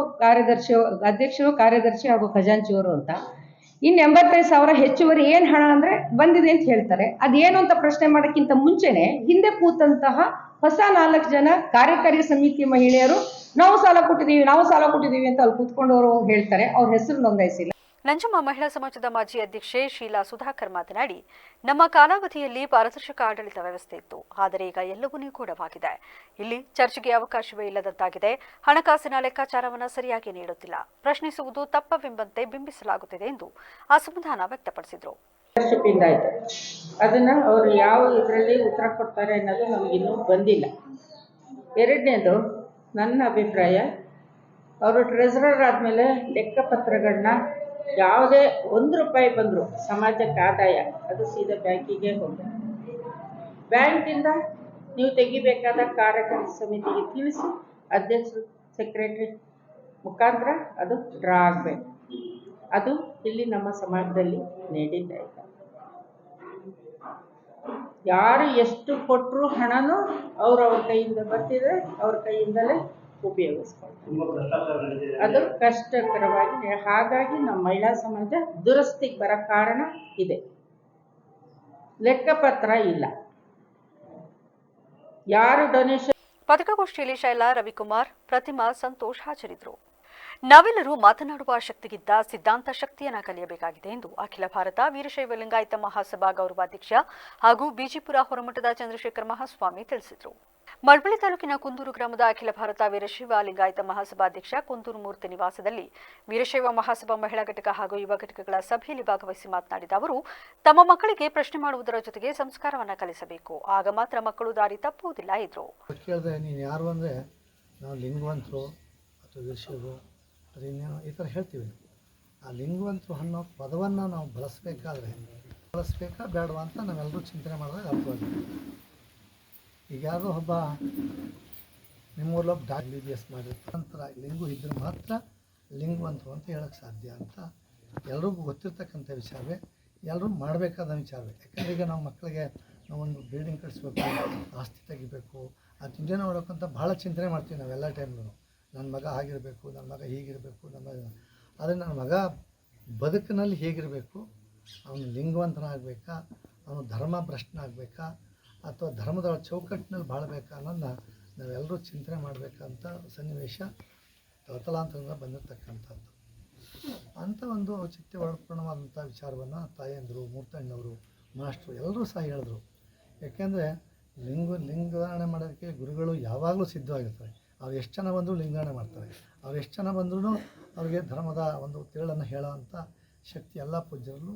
ಕಾರ್ಯದರ್ಶಿ ಹಾಗೂ ಖಜಾಂಚಿಯವರು ಅಂತ. ಇನ್ನು 85,000 ಹೆಚ್ಚುವರಿ ಏನು ಹಣ ಅಂದರೆ ಬಂದಿದೆ ಅಂತ ಹೇಳ್ತಾರೆ. ಅದೇನು ಅಂತ ಪ್ರಶ್ನೆ ಮಾಡೋಕ್ಕಿಂತ ಮುಂಚೆನೆ ಹಿಂದೆ ಕೂತಂತಹ ಹೊಸ 4 ಜನ ಕಾರ್ಯಕಾರಿ ಸಮಿತಿ ಮಹಿಳೆಯರು ನಾವು ಸಾಲ ಕೊಟ್ಟಿದ್ದೀವಿ ಅಂತ ಅಲ್ಲಿ ಕೂತ್ಕೊಂಡವರು ಹೇಳ್ತಾರೆ. ಅವ್ರ ಹೆಸರು ನೋಂದಾಯಿಸಿಲ್ಲ. ನಂಜಮ್ಮ ಮಹಿಳಾ ಸಮಾಜದ ಮಾಜಿ ಅಧ್ಯಕ್ಷೆ ಶೀಲಾ ಸುಧಾಕರ್ ಮಾತನಾಡಿ, ನಮ್ಮ ಕಾಲಾವಧಿಯಲ್ಲಿ ಪಾರದರ್ಶಕ ಆಡಳಿತ ವ್ಯವಸ್ಥೆ ಇತ್ತು, ಆದರೆ ಈಗ ಎಲ್ಲವೂ ನಿಗೂಢವಾಗಿದೆ. ಇಲ್ಲಿ ಚರ್ಚೆಗೆ ಅವಕಾಶವೇ ಇಲ್ಲದಂತಾಗಿದೆ. ಹಣಕಾಸಿನ ಲೆಕ್ಕಾಚಾರವನ್ನು ಸರಿಯಾಗಿ ನೀಡುತ್ತಿಲ್ಲ. ಪ್ರಶ್ನಿಸುವುದು ತಪ್ಪವೆಂಬಂತೆ ಬಿಂಬಿಸಲಾಗುತ್ತಿದೆ ಎಂದು ಅಸಮಾಧಾನ ವ್ಯಕ್ತಪಡಿಸಿದರು. ಅದನ್ನ ಅವರು ಯಾವ ಇದರಲ್ಲಿ ಉತ್ತರ ಕೊಡ್ತಾರೆ ಅನ್ನೋದು ನಮಗಿನ್ನೂ ಬಂದಿಲ್ಲ. ಎರಡನೇದು, ನನ್ನ ಅಭಿಪ್ರಾಯ, ಅವರು ಟ್ರೆಸರರ್ ಆದಮೇಲೆ ಲೆಕ್ಕಪತ್ರಗಳನ್ನ ಯಾವುದೇ ₹1 ಬಂದರೂ ಸಮಾಜಕ್ಕೆ ಆದಾಯ ಅದು ಸೀದಾ ಬ್ಯಾಂಕಿಗೆ ಹೋಗುತ್ತೆ. ಬ್ಯಾಂಕಿಂದ ನೀವು ತೆಗಿಬೇಕಾದ ಕಾರ್ಯಕಾರಿ ಸಮಿತಿಗೆ ತಿಳಿಸಿ ಅಧ್ಯಕ್ಷರು, ಸೆಕ್ರೆಟರಿ ಮುಖಾಂತರ ಅದು ಡ್ರಾ ಆಗಬೇಕು. ಅದು ಇಲ್ಲಿ ನಮ್ಮ ಸಮಾಜದಲ್ಲಿ ನಡೀತಾ ಇಲ್ಲ. ಯಾರು ಎಷ್ಟು ಕೊಟ್ಟರು ಹಣನೂ ಅವ್ರ ಕೈಯಿಂದ ಬರ್ತಿದ್ರೆ ಅವ್ರ ಕೈಯಿಂದಲೇ ಉಪಯೋಗಿಸ್ಕೊಳ್ತಾರೆ. ಅದು ಕಷ್ಟಕರವಾಗಿ. ಹಾಗಾಗಿ ನಮ್ಮ ಮಹಿಳಾ ಸಮಾಜ ದುರಸ್ತಿಗೆ ಬರೋ ಕಾರಣ ಇದೆ. ಲೆಕ್ಕಪತ್ರ ಇಲ್ಲ. ಯಾರು ಡೊನೇಷನ್. ಪತ್ರಿಕಾಗೋಷ್ಠಿಯಲ್ಲಿ ಶೈಲಾ, ರವಿಕುಮಾರ್, ಪ್ರತಿಮಾ, ಸಂತೋಷ್ ಹಾಜರಿದ್ದರು. ನಾವೆಲ್ಲರೂ ಮಾತನಾಡುವ ಶಕ್ತಿಗಿಂತ ಸಿದ್ಧಾಂತ ಶಕ್ತಿಯನ್ನು ಕಲಿಯಬೇಕಾಗಿದೆ ಎಂದು ಅಖಿಲ ಭಾರತ ವೀರಶೈವ ಲಿಂಗಾಯತ ಮಹಾಸಭಾ ಗೌರವಾಧ್ಯಕ್ಷ ಹಾಗೂ ಬಿಜಿಪುರ ಹೊರಮಠದ ಚಂದ್ರಶೇಖರ್ ಮಹಾಸ್ವಾಮಿ ತಿಳಿಸಿದರು. ಮಳವಳ್ಳಿ ತಾಲೂಕಿನ ಕುಂದೂರು ಗ್ರಾಮದ ಅಖಿಲ ಭಾರತ ವೀರಶೈವ ಲಿಂಗಾಯತ ಮಹಾಸಭಾಧ್ಯಕ್ಷ ಕುಂದೂರು ಮೂರ್ತಿ ನಿವಾಸದಲ್ಲಿ ವೀರಶೈವ ಮಹಾಸಭಾ ಮಹಿಳಾ ಘಟಕ ಹಾಗೂ ಯುವ ಘಟಕಗಳ ಸಭೆಯಲ್ಲಿ ಭಾಗವಹಿಸಿ ಮಾತನಾಡಿದ ಅವರು, ತಮ್ಮ ಮಕ್ಕಳಿಗೆ ಪ್ರಶ್ನೆ ಮಾಡುವುದರ ಜೊತೆಗೆ ಸಂಸ್ಕಾರವನ್ನು ಕಲಿಸಬೇಕು, ಆಗ ಮಾತ್ರ ಮಕ್ಕಳು ದಾರಿ ತಪ್ಪುವುದಿಲ್ಲ ಎಂದರು. ನೀನು ಯಾರು ಅಂದರೆ ನಾವು ಲಿಂಗವಂತರು ಅಥವಾ ವೀರಶೈವರು ಅದೇನು ಈ ಥರ ಹೇಳ್ತೀವಿ. ಆ ಲಿಂಗವಂತರು ಅನ್ನೋ ಪದವನ್ನು ನಾವು ಬಳಸಬೇಕಾ ಬೇಡವಾ ಅಂತ ನಾವೆಲ್ಲರೂ ಚಿಂತನೆ ಮಾಡಿದಾಗ ಅರ್ಥವಾಗಿದೆ. ಈಗ ಯಾರೋ ಒಬ್ಬ ನಿಮ್ಮೂರಲ್ಲೊಬ್ಬ BBS ಮಾಡಿರ್ತಾರೆ, ನಂತರ ಲಿಂಗು ಇದ್ದರೆ ಮಾತ್ರ ಲಿಂಗವಂತರು ಅಂತ ಹೇಳೋಕ್ಕೆ ಸಾಧ್ಯ ಅಂತ ಎಲ್ರಿಗೂ ಗೊತ್ತಿರ್ತಕ್ಕಂಥ ವಿಚಾರವೇ, ಎಲ್ಲರೂ ಮಾಡಬೇಕಾದ ವಿಚಾರವೇ. ಯಾಕಂದರೆ ಈಗ ನಾವು ಮಕ್ಕಳಿಗೆ ನಾವೊಂದು ಬಿಲ್ಡಿಂಗ್ ಕಟ್ಟಿಸ್ಬೇಕು, ಆಸ್ತಿ ತೆಗಿಬೇಕು, ಅದು ಚಿಂತನೆ ಮಾಡೋಕ್ಕಂತ ಭಾಳ ಚಿಂತನೆ ಮಾಡ್ತೀವಿ ನಾವೆಲ್ಲ ಟೈಮ್ನೂ. ನನ್ನ ಮಗ ಆಗಿರಬೇಕು, ನನ್ನ ಮಗ ಹೀಗಿರಬೇಕು, ಆದರೆ ನನ್ನ ಮಗ ಬದುಕಿನಲ್ಲಿ ಹೇಗಿರಬೇಕು, ಅವನು ಲಿಂಗವಂತನಾಗಬೇಕಾ, ಅವನು ಧರ್ಮ ಭ್ರಷ್ಟನಾಗಬೇಕಾ ಅಥವಾ ಧರ್ಮದ ಚೌಕಟ್ಟಿನಲ್ಲಿ ಬಾಳಬೇಕಾ ಅನ್ನೋದನ್ನ ನಾವೆಲ್ಲರೂ ಚಿಂತನೆ ಮಾಡಬೇಕಂತ ಸನ್ನಿವೇಶ ತಲತಲಾಂತರದಿಂದ ಬಂದಿರತಕ್ಕಂಥದ್ದು. ಅಂಥ ಒಂದು ಔಚಿತ್ಯವರ್ಪೂರ್ಣವಾದಂಥ ವಿಚಾರವನ್ನು ತಾಯಂದರು, ಮೂರ್ತಣ್ಣವರು, ಮಾಸ್ಟ್ರು ಎಲ್ಲರೂ ಸಹ ಹೇಳಿದ್ರು. ಯಾಕೆಂದರೆ ಲಿಂಗಧಾರಣೆ ಮಾಡೋದಕ್ಕೆ ಗುರುಗಳು ಯಾವಾಗಲೂ ಸಿದ್ಧವಾಗಿರ್ತಾರೆ. ಅವ್ರು ಎಷ್ಟು ಜನ ಬಂದರೂ ಲಿಂಗಾಣೆ ಮಾಡ್ತಾರೆ. ಅವ್ರು ಎಷ್ಟು ಜನ ಬಂದ್ರೂ ಅವ್ರಿಗೆ ಧರ್ಮದ ಒಂದು ತಿರುಳನ್ನು ಹೇಳೋವಂಥ ಶಕ್ತಿ ಎಲ್ಲ ಪೂಜ್ಯರಲ್ಲೂ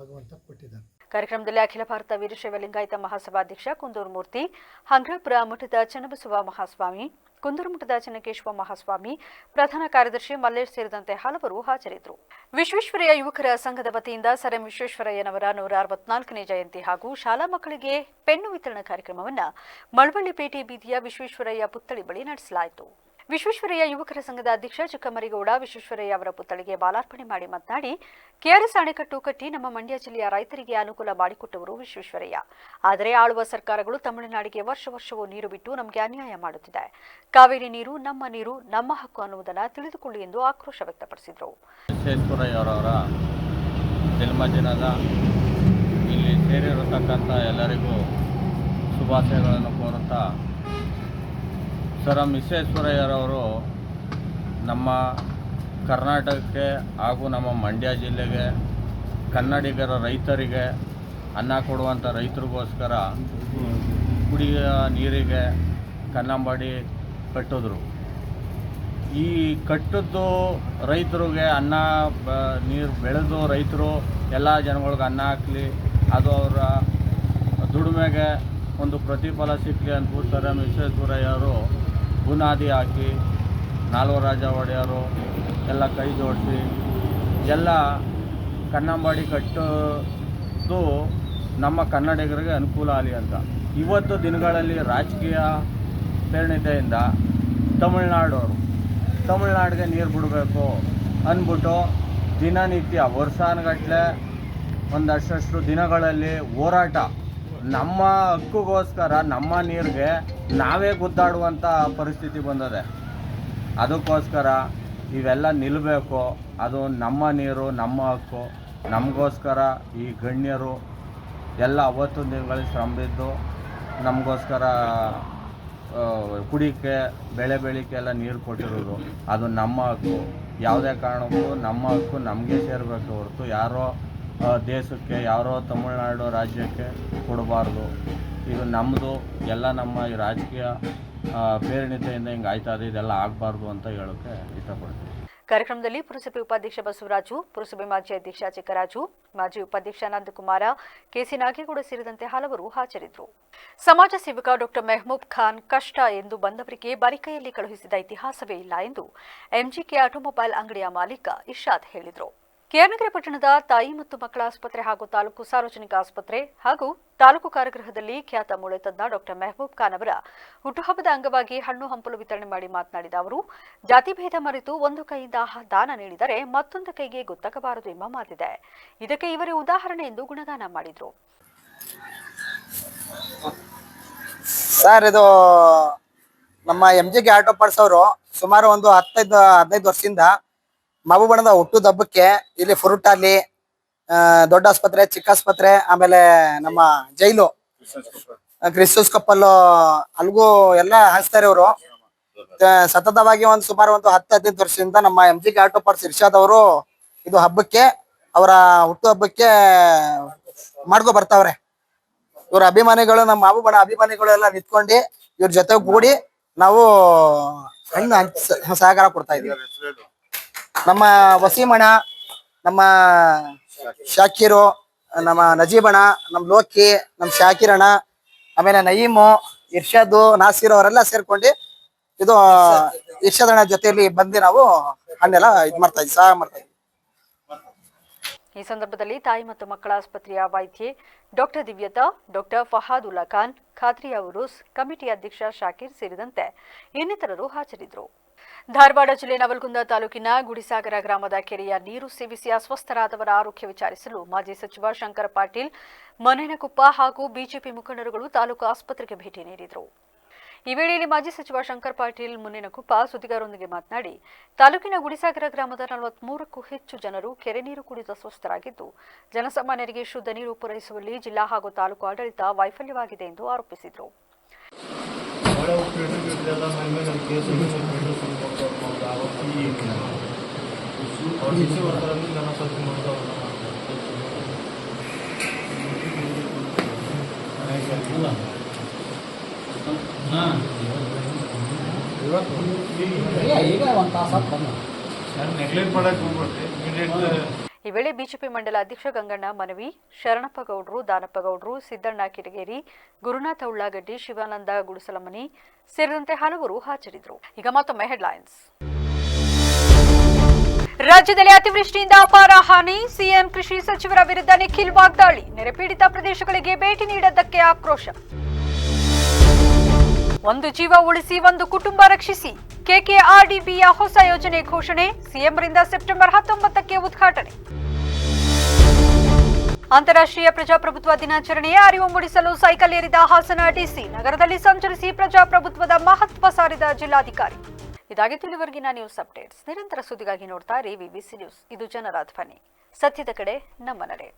ಭಗವಂತ ಕೊಟ್ಟಿದ್ದಾರೆ. ಕಾರ್ಯಕ್ರಮದಲ್ಲಿ ಅಖಿಲ ಭಾರತ ವೀರಶೈವ ಲಿಂಗಾಯತ ಮಹಾಸಭಾಧ್ಯಕ್ಷ ಕುಂದೂರು ಮೂರ್ತಿ, ಹಂಗ್ರಾಪುರ ಮಠದ ಚನ್ನಬಸವ ಮಹಾಸ್ವಾಮಿ, ಕುಂದೂರು ಮಠದ ಚೆನ್ನಕೇಶವ ಮಹಾಸ್ವಾಮಿ, ಪ್ರಧಾನ ಕಾರ್ಯದರ್ಶಿ ಮಲ್ಲೇಶ್ ಸೇರಿದಂತೆ ಹಲವರು ಹಾಜರಿದ್ದರು. ವಿಶ್ವೇಶ್ವರಯ್ಯ ಯುವಕರ ಸಂಘದ ವತಿಯಿಂದ ಸರ್ ಎಂ ವಿಶ್ವೇಶ್ವರಯ್ಯನವರ 164ನೇ ಜಯಂತಿ ಹಾಗೂ ಶಾಲಾ ಮಕ್ಕಳಿಗೆ ಪೆನ್ನು ವಿತರಣಾ ಕಾರ್ಯಕ್ರಮವನ್ನು ಮಳವಳ್ಳಿ ಪೇಟೆ ಬೀದಿಯ ವಿಶ್ವೇಶ್ವರಯ್ಯ ಪುತ್ಥಳಿ ಬಳಿ ನಡೆಸಲಾಯಿತು. ವಿಶ್ವೇಶ್ವರಯ್ಯ ಯುವಕರ ಸಂಘದ ಅಧ್ಯಕ್ಷ ಚಿಕ್ಕಮರಿಗೌಡ ವಿಶ್ವೇಶ್ವರಯ್ಯ ಅವರ ಪುತ್ಥಳಿಗೆ ಬಾಲಾರ್ಪಣೆ ಮಾಡಿ ಮಾತನಾಡಿ, ಕೆಆರ್ಎಸ್ ಅಣೆಕಟ್ಟು ಕಟ್ಟಿ ನಮ್ಮ ಮಂಡ್ಯ ಜಿಲ್ಲೆಯ ರೈತರಿಗೆ ಅನುಕೂಲ ಮಾಡಿಕೊಟ್ಟವರು ವಿಶ್ವೇಶ್ವರಯ್ಯ. ಆದರೆ ಆಳುವ ಸರ್ಕಾರಗಳು ತಮಿಳುನಾಡಿಗೆ ವರ್ಷವೂ ನೀರು ಬಿಟ್ಟು ನಮಗೆ ಅನ್ಯಾಯ ಮಾಡುತ್ತಿದೆ. ಕಾವೇರಿ ನೀರು, ನಮ್ಮ ಹಕ್ಕು ಅನ್ನುವುದನ್ನು ತಿಳಿದುಕೊಳ್ಳಿ ಎಂದು ಆಕ್ರೋಶ ವ್ಯಕ್ತಪಡಿಸಿದರು. ವಿಶ್ವೇಶ್ವರಯ್ಯರವರ ಜನ್ಮದಿನದ ಇಲ್ಲಿ ಸೇರಿರತಕ್ಕಂಥ ಎಲ್ಲರಿಗೂ ಶುಭಾಶಯಗಳನ್ನು ಕೋರುತ್ತಾ, ಸರ್ ಎಂ ವಿಶ್ವೇಶ್ವರಯ್ಯರವರು ನಮ್ಮ ಕರ್ನಾಟಕಕ್ಕೆ ಹಾಗೂ ನಮ್ಮ ಮಂಡ್ಯ ಜಿಲ್ಲೆಗೆ, ಕನ್ನಡಿಗರ ರೈತರಿಗೆ ಅನ್ನ ಕೊಡುವಂಥ ರೈತರಿಗೋಸ್ಕರ ಕುಡಿಯುವ ನೀರಿಗೆ ಕನ್ನಂಬಾಡಿ ಕಟ್ಟಿದ್ರು. ಈ ಕಟ್ಟಿದ್ದು ರೈತರಿಗೆ ಅನ್ನ ನೀರು ಬೆಳೆದು ರೈತರು ಎಲ್ಲ ಜನಗಳಿಗೆ ಅನ್ನ ಹಾಕಲಿ, ಅದು ಅವರ ದುಡಿಮೆಗೆ ಒಂದು ಪ್ರತಿಫಲ ಸಿಕ್ಕಲಿ ಅಂತ ಸರ್ ಎಂ ವಿಶ್ವೇಶ್ವರಯ್ಯವರು ಬುನಾದಿ ಹಾಕಿ, ನಾಲ್ವರಾಜ ಒಡೆಯರು ಎಲ್ಲ ಕೈ ಜೋಡಿಸಿ ಎಲ್ಲ ಕನ್ನಂಬಾಡಿ ಕಟ್ಟೋದು ನಮ್ಮ ಕನ್ನಡಿಗರಿಗೆ ಅನುಕೂಲ ಆಗಲಿ ಅಂತ. ಇವತ್ತು ದಿನಗಳಲ್ಲಿ ರಾಜಕೀಯ ಪ್ರೇರಣೆಯಿಂದ ತಮಿಳ್ನಾಡಿಗೆ ನೀರು ಬಿಡಬೇಕು ಅಂದ್ಬಿಟ್ಟು ದಿನನಿತ್ಯ ವರ್ಷಾನುಗಟ್ಟಲೆ ಒಂದಷ್ಟು ದಿನಗಳಲ್ಲಿ ಹೋರಾಟ ನಮ್ಮ ಹಕ್ಕುಗೋಸ್ಕರ ನಮ್ಮ ನೀರಿಗೆ ನಾವೇ ಗುದ್ದಾಡುವಂಥ ಪರಿಸ್ಥಿತಿ ಬಂದಿದೆ. ಅದಕ್ಕೋಸ್ಕರ ಇವೆಲ್ಲ ನಿಲ್ಲಬೇಕು. ಅದು ನಮ್ಮ ನೀರು, ನಮ್ಮ ಹಕ್ಕು. ನಮಗೋಸ್ಕರ ಈ ಗಣ್ಯರು ಎಲ್ಲ ಅವತ್ತು ದಿನಗಳಲ್ಲಿ ಶ್ರಮಿದ್ದು ನಮಗೋಸ್ಕರ ಕುಡಿಕೆ ಬೆಳೆ ಬೆಳಿಕೆ ಎಲ್ಲ ನೀರು ಕೊಟ್ಟಿರೋದು ಅದು ನಮ್ಮ ಹಕ್ಕು. ಯಾವುದೇ ಕಾರಣಕ್ಕೂ ನಮ್ಮ ಹಕ್ಕು ನಮಗೆ ಸೇರಬೇಕು ಹೊರತು ಯಾರೋ ದೇಶಕ್ಕೆ ಯಾರೋ ತಮಿಳುನಾಡು ರಾಜ್ಯಕ್ಕೆ ಕೊಡಬಾರ್ದು. ಇದು ನಮ್ಮದು ಎಲ್ಲ ನಮ್ಮ ಈ ರಾಜಕೀಯ ಪ್ರೇರಣೆಯಿಂದ ಹಿಂಗೆ ಆಯ್ತಾ ಇದೆ. ಇದೆಲ್ಲ ಆಗಬಾರ್ದು ಅಂತ ಹೇಳೋಕ್ಕೆ ಇಷ್ಟಪಡ್ತೀನಿ. ಕಾರ್ಯಕ್ರಮದಲ್ಲಿ ಪುರಸಭೆ ಉಪಾಧ್ಯಕ್ಷ ಬಸವರಾಜು, ಪುರಸಭೆ ಮಾಜಿ ಅಧ್ಯಕ್ಷ ಚಿಕ್ಕರಾಜು, ಮಾಜಿ ಉಪಾಧ್ಯಕ್ಷ ನಂದಕುಮಾರ, ಕೆಸಿ ನಾಗೇಗೌಡ ಸೇರಿದಂತೆ ಹಲವರು ಹಾಜರಿದ್ದರು. ಸಮಾಜ ಸೇವಕ ಡಾಕ್ಟರ್ ಮೆಹಬೂಬ್ ಖಾನ್ ಕಷ್ಟ ಎಂದು ಬಂದವರಿಗೆ ಬರಿಕೈಯಲ್ಲಿ ಕಳುಹಿಸಿದ ಇತಿಹಾಸವೇ ಇಲ್ಲ ಎಂದು ಎಂಜಿಕೆ ಆಟೋಮೊಬೈಲ್ ಅಂಗಡಿಯ ಮಾಲೀಕ ಇರ್ಷಾದ್ ಹೇಳಿದರು. ಕೆಆರ್ನಗರ ಪಟ್ಟಣದ ತಾಯಿ ಮತ್ತು ಮಕ್ಕಳ ಆಸ್ಪತ್ರೆ ಹಾಗೂ ತಾಲೂಕು ಸಾರ್ವಜನಿಕ ಆಸ್ಪತ್ರೆ ಹಾಗೂ ತಾಲೂಕು ಕಾರಾಗೃಹದಲ್ಲಿ ಖ್ಯಾತ ಮೂಳೆ ತಜ್ಞ ಡಾಕ್ಟರ್ ಮೆಹಬೂಬ್ ಖಾನ್ ಅವರ ಹುಟ್ಟುಹಬ್ಬದ ಅಂಗವಾಗಿ ಹಣ್ಣು ಹಂಪಲು ವಿತರಣೆ ಮಾಡಿ ಮಾತನಾಡಿದ ಅವರು, ಜಾತಿ ಭೇದ ಮರೆತು ಒಂದು ಕೈಯಿಂದ ದಾನ ನೀಡಿದರೆ ಮತ್ತೊಂದು ಕೈಗೆ ಗೊತ್ತಾಗಬಾರದು ಎಂಬ ಮಾತಿದೆ. ಇದಕ್ಕೆ ಇವರೇ ಉದಾಹರಣೆ ಎಂದು ಗುಣಗಾನ ಮಾಡಿದರು. ಸರ್, ಇದು ನಮ್ಮ ಎಂಜಿಕೆ ಆಟೋ ಪಾರ್ಟ್ಸ್ ಅವರು ಸುಮಾರು ಒಂದು 15 ವರ್ಷದಿಂದ ಮಹಬೂಬಣ್ಣದ ಹುಟ್ಟುದ ಹಬ್ಬಕ್ಕೆ ಇಲ್ಲಿ ಫ್ರೂಟ್ ಅಲ್ಲಿ ದೊಡ್ಡ ಆಸ್ಪತ್ರೆ, ಚಿಕ್ಕ ಆಸ್ಪತ್ರೆ, ಆಮೇಲೆ ನಮ್ಮ ಜೈಲು ಕ್ರಿಸ್ತಸ್ ಕಪ್ಪಲ್ಲು ಅಲ್ಗೂ ಎಲ್ಲ ಹಾಕ್ತಾರೆ. ಇವರು ಸತತವಾಗಿ ಸುಮಾರು 10-15 ವರ್ಷದಿಂದ ನಮ್ಮ ಎಂಜಿಕೆ ಆಟೋ ಪಾರ್ಟ್ಸ್ ಇರ್ಷಾದ್ ಅವರು ಇದು ಹಬ್ಬಕ್ಕೆ ಅವರ ಹುಟ್ಟು ಹಬ್ಬಕ್ಕೆ ಮಾಡ್ಕೊ ಬರ್ತಾವ್ರೆ. ಇವ್ರ ಅಭಿಮಾನಿಗಳು, ನಮ್ಮ ಮಹಬೂಬಣ್ಣ ಅಭಿಮಾನಿಗಳು ಎಲ್ಲ ನಿಂತ್ಕೊಂಡು ಇವ್ರ ಜೊತೆ ಕೂಡಿ ನಾವು ಹಣ್ಣು ಸಹಕಾರ ಕೊಡ್ತಾ ಇದೀವಿ. ನಮ್ಮ ವಸೀಮಣ್ಣ, ನಮ್ಮ ಶಾಕಿರು, ನಮ್ಮ ನಜೀಬಣ್ಣ, ನಮ್ಮ ಲೋಕಿ, ನಮ್ಮ ಶಾಕಿರಣ್ಣ, ಆಮೇಲೆ ನಯೀಮು, ಇರ್ಷಾದು, ನಾಸೀರ್ ಅವರೆಲ್ಲ ಸೇರ್ಕೊಂಡು ಇದು ಇರ್ಷಾದ್ ಅಣ್ಣ ಜೊತೆಯಲ್ಲಿ ಬಂದು ನಾವು ಹಣ್ಣೆಲ್ಲ ಮಾಡ್ತಾ ಇದ್ವಿ, ಸಹಾಯ ಮಾಡ್ತಾ ಇದ್ವಿ. ಈ ಸಂದರ್ಭದಲ್ಲಿ ತಾಯಿ ಮತ್ತು ಮಕ್ಕಳ ಆಸ್ಪತ್ರೆಯ ವೈದ್ಯೆ ಡಾಕ್ಟರ್ ದಿವ್ಯತಾ, ಡಾಕ್ಟರ್ ಫಹಾದುಲ್ಲಾ ಖಾನ್, ಖಾದ್ರಿಯಾ ಉರುಸ್, ಕಮಿಟಿ ಅಧ್ಯಕ್ಷ ಶಾಕಿರ್ ಸೇರಿದಂತೆ ಇನ್ನಿತರರು ಹಾಜರಿದ್ದರು. ಧಾರವಾಡ ಜಿಲ್ಲೆ ನವಲಗುಂದ ತಾಲೂಕಿನ ಗುಡಿಸಾಗರ ಗ್ರಾಮದ ಕೆರೆಯ ನೀರು ಸೇವಿಸಿ ಅಸ್ವಸ್ಥರಾದವರ ಆರೋಗ್ಯ ವಿಚಾರಿಸಲು ಮಾಜಿ ಸಚಿವ ಶಂಕರ ಪಾಟೀಲ್, ಮನೇನಕೊಪ್ಪ ಹಾಗೂ ಬಿಜೆಪಿ ಮುಖಂಡರುಗಳು ತಾಲೂಕು ಆಸ್ಪತ್ರೆಗೆ ಭೇಟಿ ನೀಡಿದರು. ಈ ವೇಳೆಯಲ್ಲಿ ಮಾಜಿ ಸಚಿವ ಶಂಕರ್ ಪಾಟೀಲ್ ಮುನೇನಕೊಪ್ಪ ಸುದ್ದಿಗಾರರೊಂದಿಗೆ ಮಾತನಾಡಿ, ತಾಲೂಕಿನ ಗುಡಿಸಾಗರ ಗ್ರಾಮದ 43ಕ್ಕೂ ಹೆಚ್ಚು ಜನರು ಕೆರೆ ನೀರು ಕುಡಿದು ಅಸ್ವಸ್ಥರಾಗಿದ್ದು, ಜನಸಾಮಾನ್ಯರಿಗೆ ಶುದ್ಧ ನೀರು ಪೂರೈಸುವಲ್ಲಿ ಜಿಲ್ಲಾ ಹಾಗೂ ತಾಲೂಕು ಆಡಳಿತ ವೈಫಲ್ಯವಾಗಿದೆ ಎಂದು ಆರೋಪಿಸಿದರು. ಈ ವೇಳೆ ಬಿಜೆಪಿ ಮಂಡಲ ಅಧ್ಯಕ್ಷ ಗಂಗಣ್ಣ ಮನವಿ, ಶರಣಪ್ಪ ಗೌಡ್ರು, ದಾನಪ್ಪ ಗೌಡ್ರು, ಸಿದ್ದಣ್ಣ ಕಿಟಗೇರಿ, ಗುರುನಾಥ ಉಳ್ಳಾಗಡ್ಡಿ, ಶಿವಾನಂದ ಗುಡಿಸಲಮನಿ ಸೇರಿದಂತೆ ಹಲವರು ಹಾಜರಿದ್ದರು. ಈಗ ಮತ್ತೊಮ್ಮೆ ಹೆಡ್ಲೈನ್ಸ್. ರಾಜ್ಯದಲ್ಲಿ ಅತಿವೃಷ್ಟಿಯಿಂದ ಅಪಾರ ಹಾನಿ, ಸಿಎಂ ಕೃಷಿ ಸಚಿವರ ವಿರುದ್ಧ ನಿಖಿಲ್ ವಾಗ್ದಾಳಿ, ನೆರೆಪೀಡಿತ ಪ್ರದೇಶಗಳಿಗೆ ಭೇಟಿ ನೀಡದ್ದಕ್ಕೆ ಆಕ್ರೋಶ. ಒಂದು ಜೀವ ಉಳಿಸಿ ಒಂದು ಕುಟುಂಬ ರಕ್ಷಿಸಿ, ಕೆಕೆಆರ್ಡಿಬಿಯ ಹೊಸ ಯೋಜನೆ ಘೋಷಣೆ, ಸಿಎಂರಿಂದ ಸೆಪ್ಟೆಂಬರ್ 19ಕ್ಕೆ ಉದ್ಘಾಟನೆ. ಅಂತಾರಾಷ್ಟ್ರೀಯ ಪ್ರಜಾಪ್ರಭುತ್ವ ದಿನಾಚರಣೆಯ ಅರಿವು ಮೂಡಿಸಲು ಸೈಕಲ್ ಏರಿದ ಹಾಸನ ಡಿಸಿ, ನಗರದಲ್ಲಿ ಸಂಚರಿಸಿ ಪ್ರಜಾಪ್ರಭುತ್ವದ ಮಹತ್ವ ಸಾರಿದ ಜಿಲ್ಲಾಧಿಕಾರಿ. ಇದಾಗಿತ್ತು ಇದುವರೆಗಿನ ನ್ಯೂಸ್ ಅಪ್ಡೇಟ್ಸ್. ನಿರಂತರ ಸುದ್ದಿಗಾಗಿ ನೋಡ್ತಾ ಇರಿ ವಿಬಿಸಿ ನ್ಯೂಸ್. ಇದು ಜನರ ಧ್ವನಿ. ಸತ್ಯದ ಕಡೆ ನಮ್ಮ ನಡೆ.